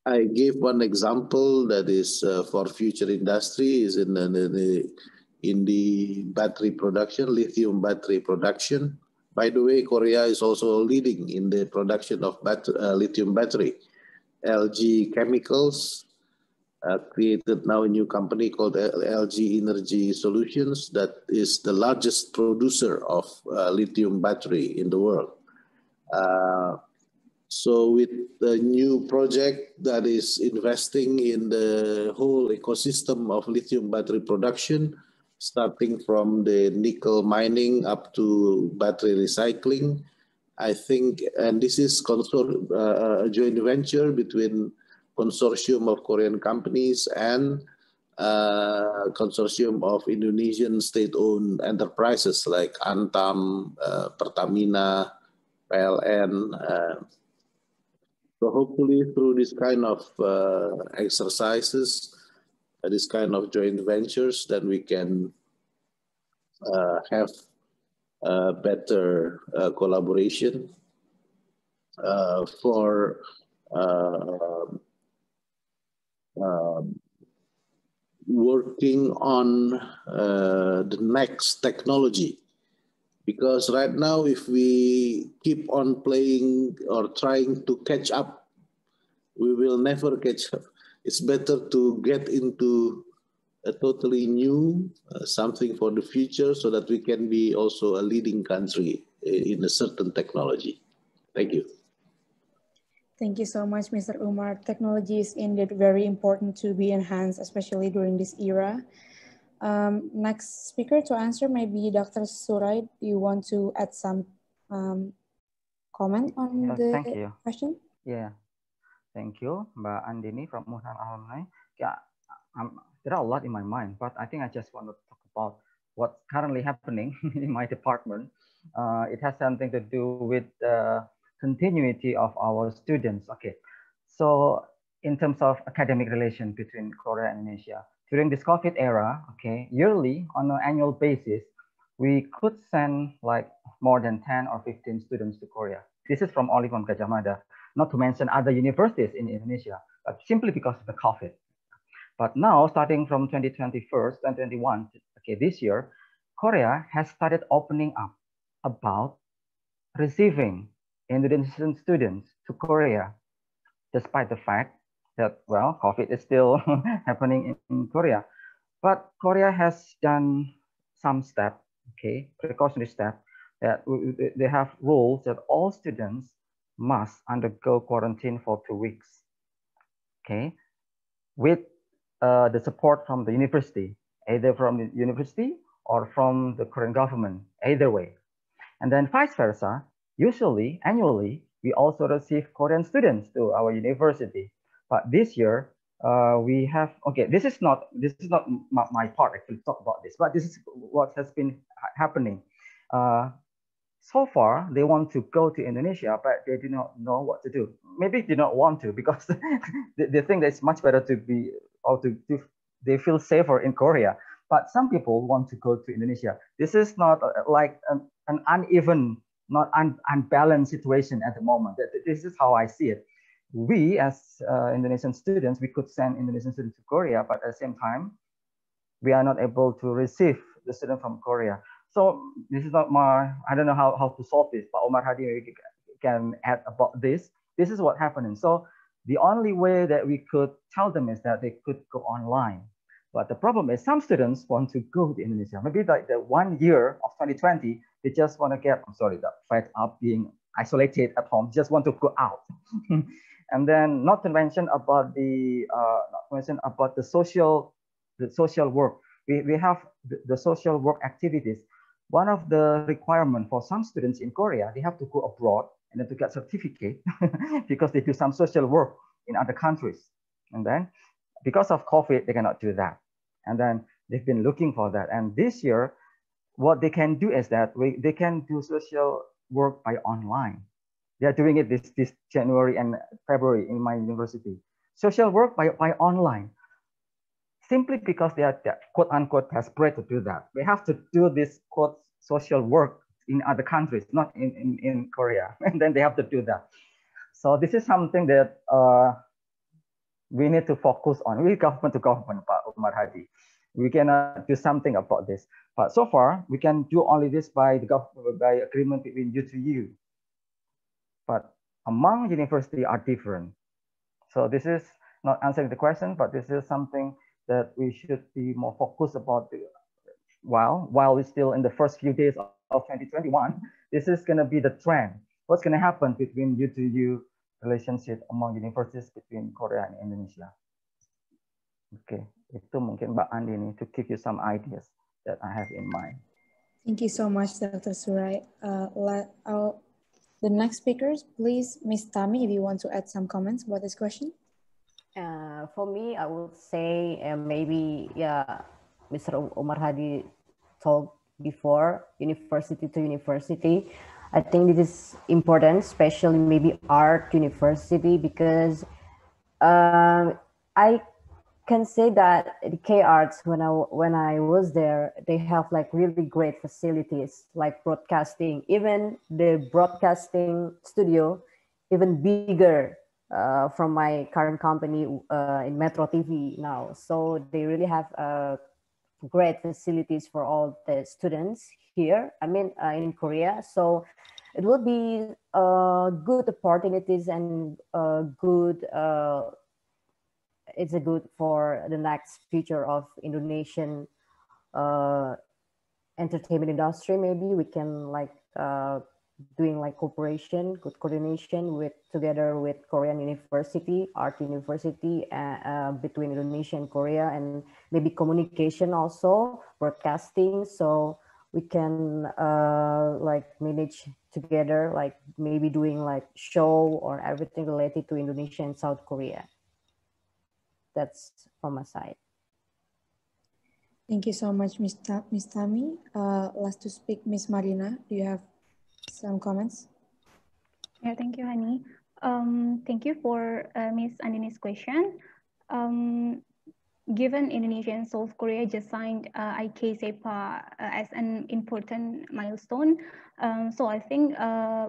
I gave one example that is for future industry is in the battery production, lithium battery production. By the way, Korea is also leading in the production of lithium battery. LG Chemicals created now a new company called LG Energy Solutions that is the largest producer of lithium battery in the world. So with the new project that is investing in the whole ecosystem of lithium battery production, starting from the nickel mining up to battery recycling, I think, and this is a joint venture between consortium of Korean companies and consortium of Indonesian state-owned enterprises like Antam, Pertamina, PLN. So hopefully through this kind of exercises, this kind of joint ventures, then we can have better collaboration for working on the next technology. Because right now, if we keep on playing or trying to catch up, we will never catch up. It's better to get into a totally new, something for the future so that we can be also a leading country in a certain technology. Thank you. Thank you so much, Mr. Umar. Technology is indeed very important to be enhanced, especially during this era. Next speaker to answer may be Dr. Suray. Do you want to add some comment on the question? Yeah, thank you, Mbak Andini from Muhan Alumni. Yeah, there are a lot in my mind, but I think I just want to talk about what's currently happening in my department. It has something to do with the continuity of our students. Okay, so in terms of academic relation between Korea and Indonesia, during this COVID era, okay, yearly on an annual basis, we could send like more than 10 or 15 students to Korea. This is only from Gajah Mada, not to mention other universities in Indonesia, but simply because of the COVID. But now, starting from 2021, okay, this year, Korea has started opening up about receiving Indonesian students to Korea, despite the fact that, well, COVID is still happening in Korea. But Korea has done some step, okay, precautionary step, that they have rules that all students must undergo quarantine for 2 weeks, okay, with the support from the university, either from the university or from the Korean government, either way. And then vice versa, usually, annually, we also receive Korean students to our university. But this year, we have, okay, this is not my part actually to talk about this, but this is what has been happening. So far, they want to go to Indonesia, but they do not know what to do. Maybe they don't want to because they think that it's much better to be, or they feel safer in Korea. But some people want to go to Indonesia. This is not like an uneven, not unbalanced situation at the moment. This is how I see it. We as Indonesian students, we could send Indonesian students to Korea, but at the same time, we are not able to receive the student from Korea. So this is not my, I don't know how to solve this, but Umar Hadi can add about this. This is what happening. So the only way that we could tell them is that they could go online. But the problem is some students want to go to Indonesia. Maybe like the 1 year of 2020, they just want to get, I'm sorry, the fed up being isolated at home, just want to go out. And then not to mention about the social work. We have the social work activities. One of the requirements for some students in Korea, they have to go abroad and then to get certificate because they do some social work in other countries. And then because of COVID, they cannot do that. And then they've been looking for that. And this year, what they can do is that they can do social work by online. They are doing it this January and February in my university. Social work by online. Simply because they are quote unquote desperate to do that. They have to do this quote social work in other countries, not in Korea. And then they have to do that. So this is something that we need to focus on. We government to government, Pak Umar Hadi. We cannot do something about this. But so far, we can do only this by by agreement between you to you. But among universities are different. So this is not answering the question, but this is something that we should be more focused about. While we're still in the first few days of 2021, this is going to be the trend. What's going to happen between you to you relationship among universities between Korea and Indonesia? Okay, itu mungkin Mbak Andini to give you some ideas that I have in mind. Thank you so much, Dr. Suray. The next speakers, please, Ms. Tami, if you want to add some comments about this question. For me, I would say maybe, Mr. Umar Hadi told before, university to university. I think this is important, especially maybe art university, because I can say that the K-Arts, when I was there, they have like really great facilities like broadcasting, even the broadcasting studio, even bigger from my current company in Metro TV now. So they really have great facilities for all the students here, I mean, in Korea. So it will be good opportunities and good, it's a good for the next future of Indonesian entertainment industry. Maybe we can like doing like cooperation, good coordination with together with Korean university, art university between Indonesia and Korea, and maybe communication also, broadcasting. So we can like manage together, like maybe doing like show or everything related to Indonesia and South Korea. That's from my side. Thank you so much, Ms. Tami. Last to speak, Ms. Marina. Do you have some comments? Yeah, thank you, Hani. Thank you for Ms. Andini's question. Given Indonesia and South Korea just signed IK-SEPA as an important milestone, so I think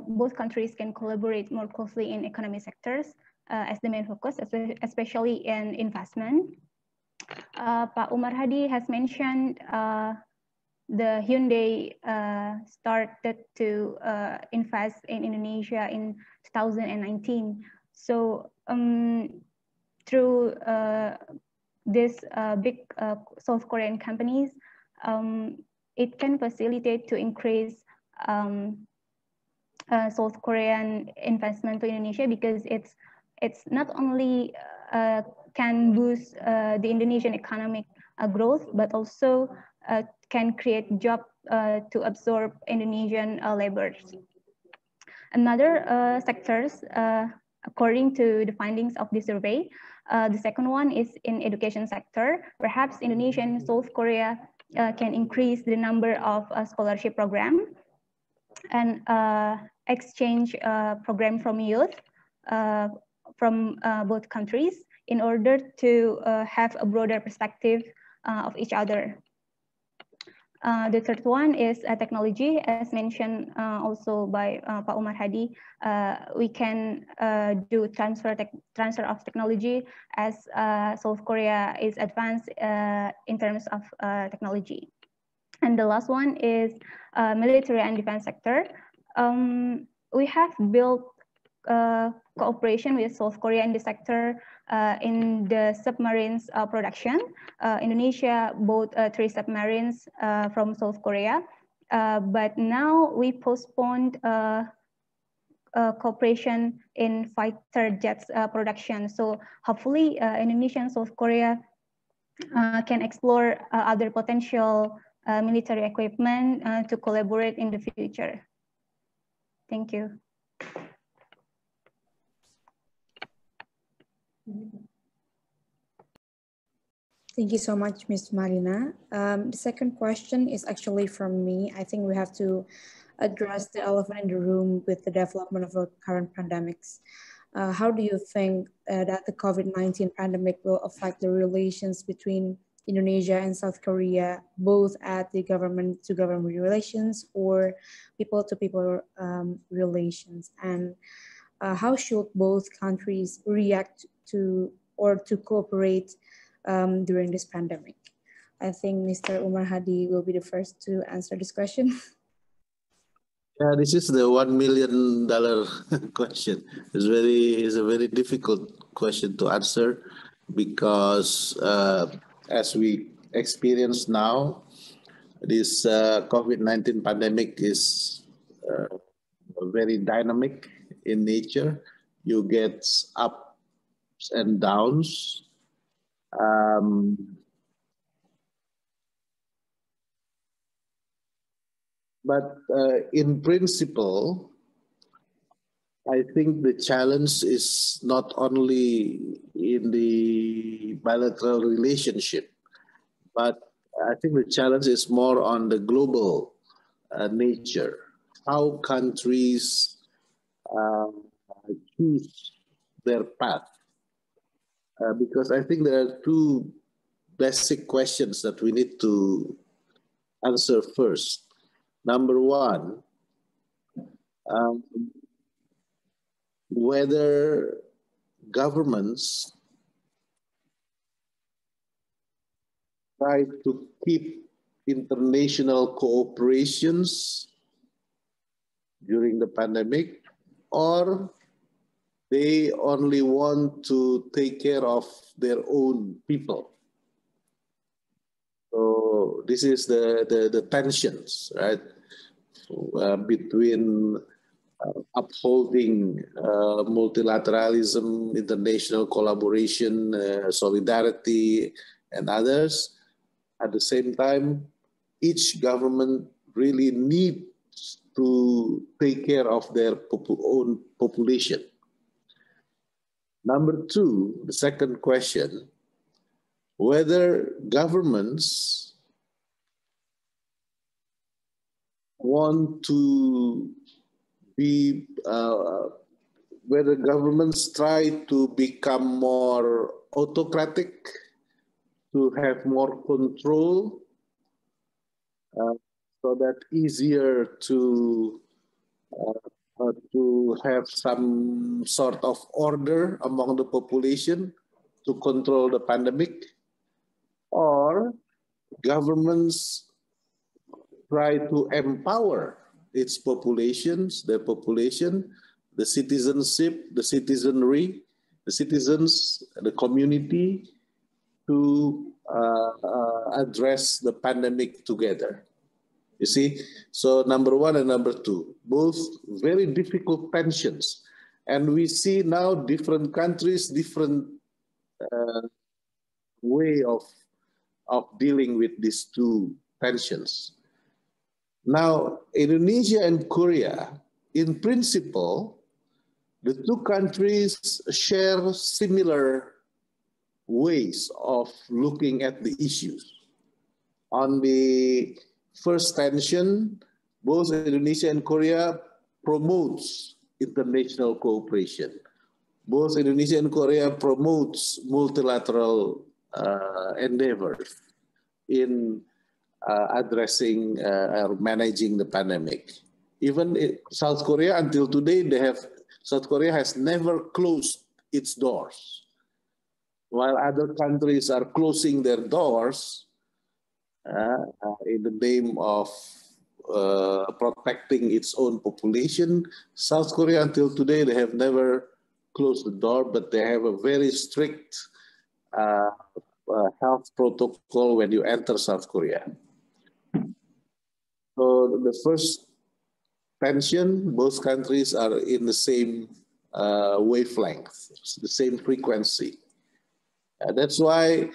both countries can collaborate more closely in economic sectors as the main focus, especially in investment. Pak Umar Hadi has mentioned the Hyundai started to invest in Indonesia in 2019. So through this big South Korean companies, it can facilitate to increase South Korean investment to Indonesia, because it's not only can boost the Indonesian economic growth, but also can create job to absorb Indonesian laborers. Another sectors, according to the findings of the survey, the second one is in education sector. Perhaps Indonesia and South Korea can increase the number of scholarship program and exchange program from youth from both countries in order to have a broader perspective of each other. The third one is technology, as mentioned also by Pak Umar Hadi. We can do transfer of technology as South Korea is advanced in terms of technology. And the last one is military and defense sector. We have built cooperation with South Korea in the sector in the submarines production. Indonesia bought 3 submarines from South Korea, but now we postponed cooperation in fighter jets production. So hopefully Indonesia and South Korea can explore other potential military equipment to collaborate in the future. Thank you. Thank you so much, Ms. Marina. The second question is actually from me. I think we have to address the elephant in the room with the development of the current pandemics. How do you think that the COVID-19 pandemic will affect the relations between Indonesia and South Korea, both at the government-to-government relations or people-to-people relations? And how should both countries react to or to cooperate during this pandemic? I think Mr. Umar Hadi will be the first to answer this question. Yeah, this is the $1 million question. It's a very difficult question to answer because as we experience now, this COVID-19 pandemic is very dynamic in nature. You get ups and downs. But in principle, I think the challenge is not only in the bilateral relationship, but I think the challenge is more on the global nature. How countries choose their path. Because I think there are 2 basic questions that we need to answer first. Number 1, whether governments try to keep international cooperations during the pandemic, or they only want to take care of their own people. So this is the tensions, right, between upholding multilateralism, international collaboration, solidarity, and others. At the same time, each government really needs to take care of their own population. Number 2, the second question, whether governments want to be, whether governments try to become more autocratic, to have more control, so that easier to have some sort of order among the population to control the pandemic, or governments try to empower its populations, their population, the citizenship, the citizenry, the citizens, the community to address the pandemic together. You see, so number 1 and number 2, both very difficult tensions. And we see now different countries, different way of dealing with these 2 tensions. Now, Indonesia and Korea, in principle, the 2 countries share similar ways of looking at the issues. On the first tension, both Indonesia and Korea promotes international cooperation. Both Indonesia and Korea promotes multilateral endeavors in addressing or managing the pandemic. Even South Korea, until today, South Korea has never closed its doors. While other countries are closing their doors in the name of protecting its own population, South Korea until today, they have never closed the door, but they have a very strict health protocol when you enter South Korea. So the first tension, both countries are in the same wavelength, the same frequency. That's why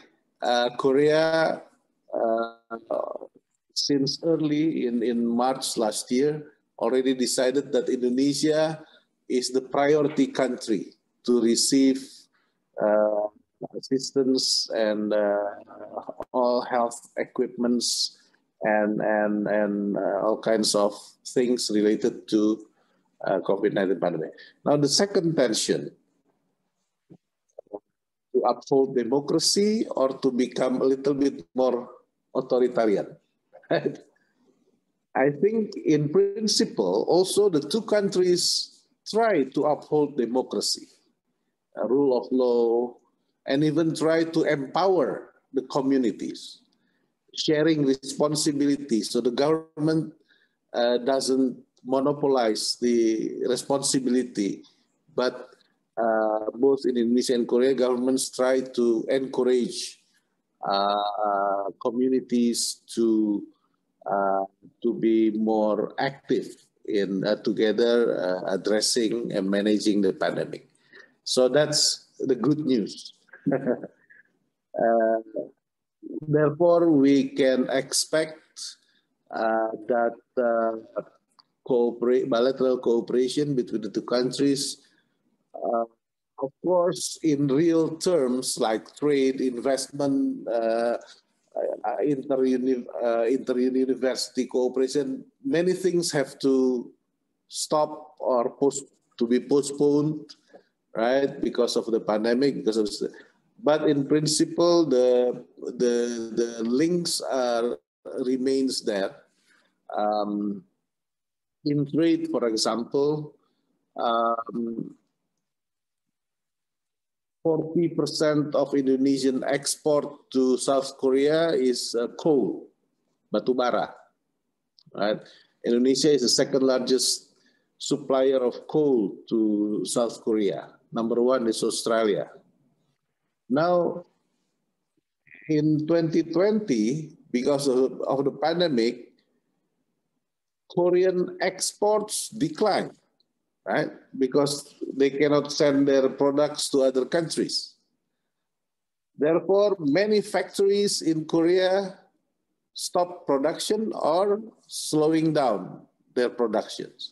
Korea, since early in March last year, already decided that Indonesia is the priority country to receive assistance and all health equipments and all kinds of things related to COVID-19 pandemic. Now, the second tension, to uphold democracy or to become a little bit more authoritarian. I think in principle, also the two countries try to uphold democracy, a rule of law, and even try to empower the communities, sharing responsibilities so the government doesn't monopolize the responsibility, but both in Indonesia and Korea, governments try to encourage communities to be more active in together addressing and managing the pandemic. So that's the good news. Therefore, we can expect that bilateral cooperation between the two countries, of course, in real terms like trade, investment, inter-university cooperation, many things have to stop or to be postponed, right, because of the pandemic. But in principle, the links remains there. In trade, for example, 40% of Indonesian export to South Korea is coal, batu bara. Right? Indonesia is the second largest supplier of coal to South Korea. Number one is Australia. Now, in 2020, because of the pandemic, Korean exports declined, right? Because they cannot send their products to other countries. Therefore, many factories in Korea stopped production or slowing down their productions.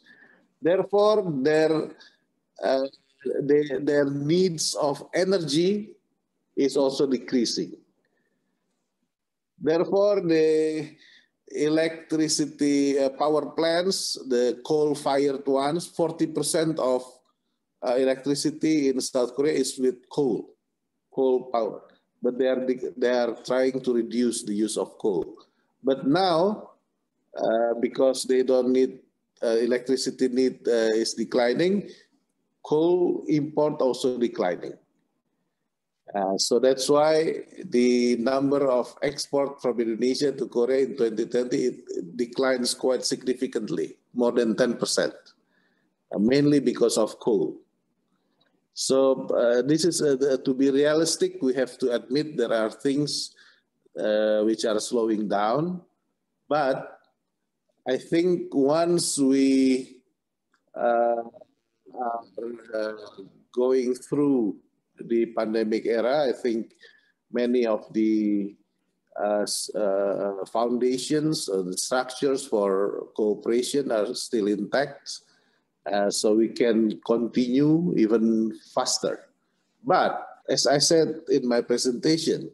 Therefore, their needs of energy is also decreasing. Therefore, the electricity power plants, the coal-fired ones, 40% of electricity in South Korea is with coal power. But they are trying to reduce the use of coal. But now, because they don't need electricity need is declining, coal import also declining. So that's why the number of export from Indonesia to Korea in 2020 it declines quite significantly, more than 10%, mainly because of coal. So this is to be realistic. We have to admit there are things which are slowing down, but I think once we are going through the pandemic era, I think many of the foundations or the structures for cooperation are still intact, so we can continue even faster. But as I said in my presentation,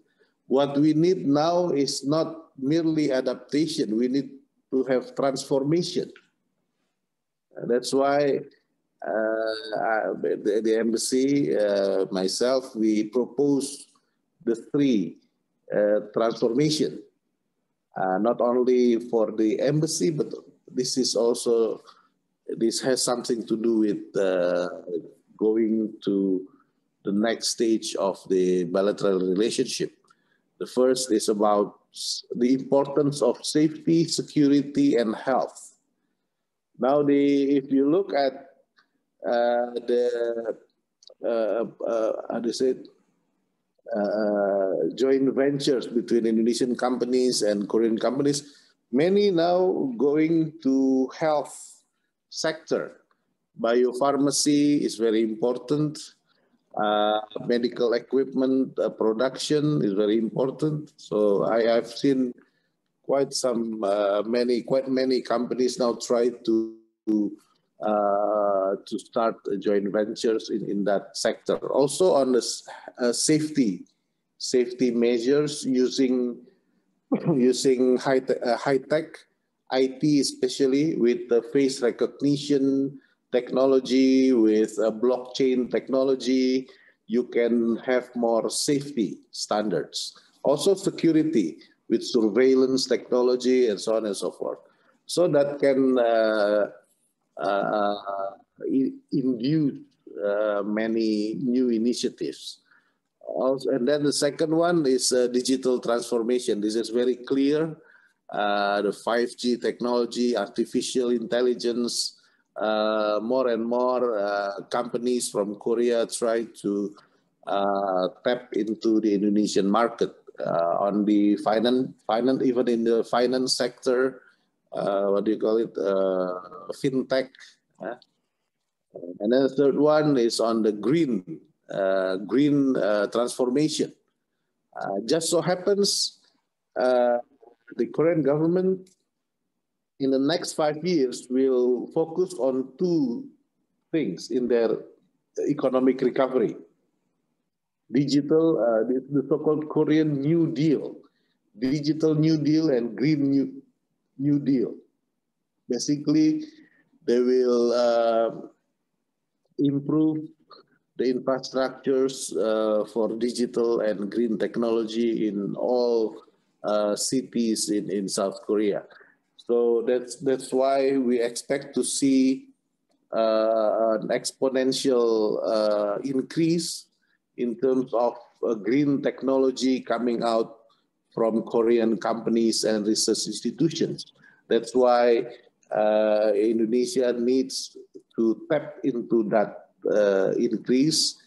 what we need now is not merely adaptation, we need to have transformation. That's why the embassy, myself, we propose the three transformation. not only for the embassy, but this has something to do with going to the next stage of the bilateral relationship. The first is about the importance of safety, security, and health. Now, if you look at joint ventures between Indonesian companies and Korean companies, many now going to health sector. Biopharmacy is very important. Medical equipment production is very important. So I've seen quite many companies now try to start joint ventures in that sector. Also on the safety measures using high-tech IT, especially with the face recognition technology, with blockchain technology, you can have more safety standards. Also security with surveillance technology and so on and so forth. So that can induce many new initiatives. Also, and then the second one is digital transformation. This is very clear. The 5G technology, artificial intelligence, more and more companies from Korea try to tap into the Indonesian market on the finance, even in the finance sector. What do you call it? Fintech. And then the third one is on the green transformation. Just so happens the Korean government in the next 5 years will focus on two things in their economic recovery. Digital, the so-called Korean New Deal, Digital New Deal and Green New Deal. Basically, they will improve the infrastructures for digital and green technology in all cities in South Korea. So that's why we expect to see an exponential increase in terms of green technology coming out from Korean companies and research institutions. That's why Indonesia needs to tap into that increase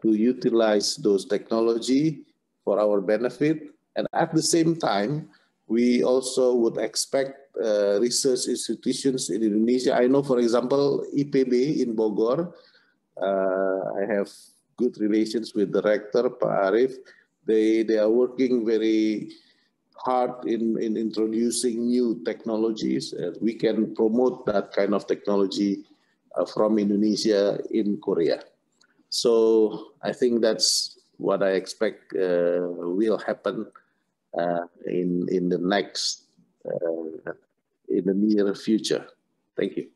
to utilize those technology for our benefit. And at the same time, we also would expect research institutions in Indonesia. I know, for example, IPB in Bogor. I have good relations with the rector, Pak Arif. They are working very hard in introducing new technologies. We can promote that kind of technology from Indonesia in Korea. So I think that's what I expect will happen in the near future. Thank you.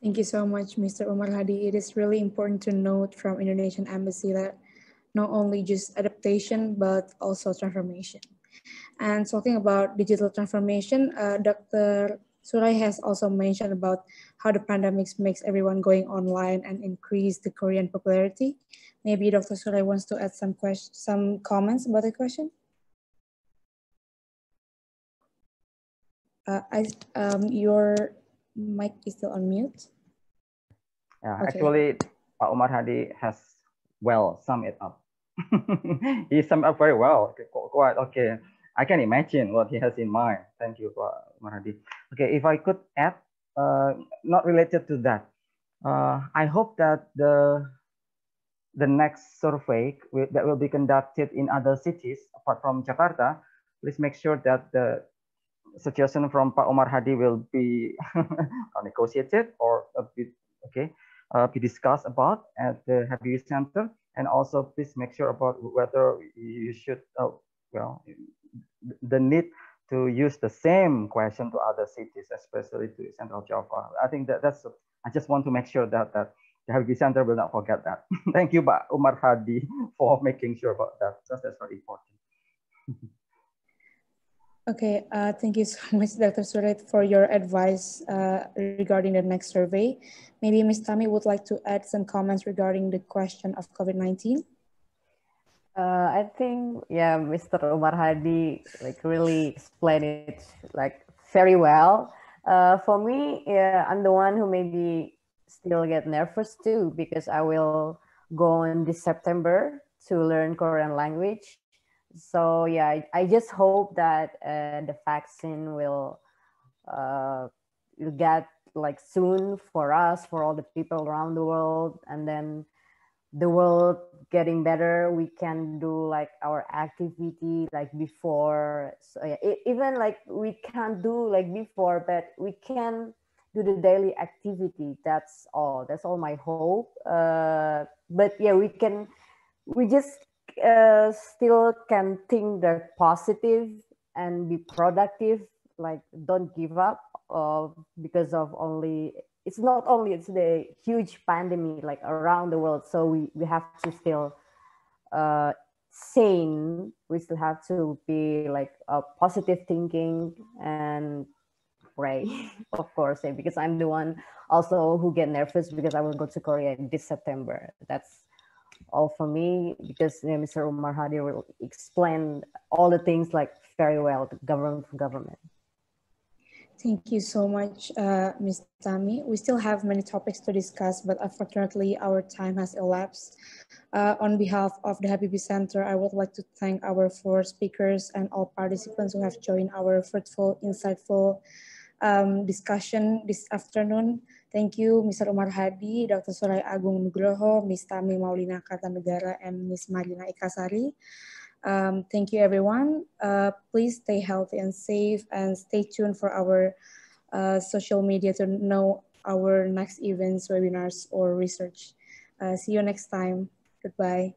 Thank you so much, Mr. Umar Hadi. It is really important to note from Indonesian Embassy that not only just adaptation, but also transformation. And talking about digital transformation, Dr. Suray has also mentioned about how the pandemic makes everyone going online and increase the Korean popularity. Maybe Dr. Suray wants to add some comments about the question. Your mic is still on mute. Yeah, Okay. Actually, Pak Umar Hadi has well summed it up. He summed up very well. Quite okay. I can imagine what he has in mind. Thank you, Pak Umar Hadi. Okay, if I could add, not related to that, I hope that the next survey that will be conducted in other cities apart from Jakarta, please make sure that the suggestion from Pak Umar Hadi will be negotiated or be discussed about at the Habibie Center, and also please make sure about whether you should the need to use the same question to other cities, especially to Central Java. I think that's. I just want to make sure that the Habibie Center will not forget that. Thank you, Pak Umar Hadi, for making sure about that. That's very important. Okay, thank you so much, Dr. Suray, for your advice regarding the next survey. Maybe Ms. Tami would like to add some comments regarding the question of COVID-19. I think, yeah, Mr. Umar Hadi like really explained it like very well. For me, yeah, I'm the one who maybe still get nervous too, because I will go on this September to learn Korean language. So yeah, I just hope that the vaccine will get like soon for us, for all the people around the world, and then the world getting better, we can do like our activity like before. So yeah, even like we can't do like before, but we can do the daily activity. That's all my hope. But yeah, we just still can think the positive and be productive, like don't give up because of only, it's not only, it's the huge pandemic like around the world. So we have to still sane. We still have to be like positive thinking and pray, of course, because I'm the one also who get nervous because I will go to Korea this September. That's all for me, because Mr. Umar Hadi will explain all the things like very well, the government. Thank you so much, Ms. Tami. We still have many topics to discuss, but unfortunately our time has elapsed. On behalf of the Habibie Center, I would like to thank our 4 speakers and all participants who have joined our fruitful, insightful discussion this afternoon. Thank you, Mr. Umar Hadi, Dr. Suray Agung Nugroho, Ms. Tami Mauliana Kartanegara, and Ms. Marina Ika Sari. Thank you, everyone. Please stay healthy and safe, and stay tuned for our social media to know our next events, webinars, or research. See you next time. Goodbye.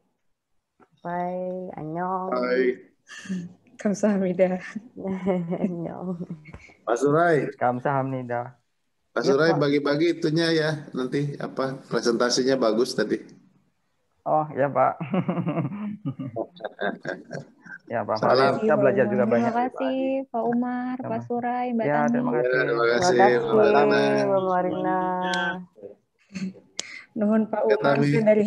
Bye. Annyeong. Bye. Kamsahamnida. Annyeong. Pak Suray. Kamsahamnida. Pak Ya, Suray Pak. bagi-bagi itunya ya, nanti apa presentasinya bagus tadi. Oh ya Pak. Ya Pak, Salam. kita belajar juga banyak. Terima kasih Pak Umar, Pak Suray, Mbak Ya, Tami. terima kasih. Terima Terima kasih, kasih, Mbak Tami. Mbak Marina. Nuhun Pak Ya, Umar Tami. dari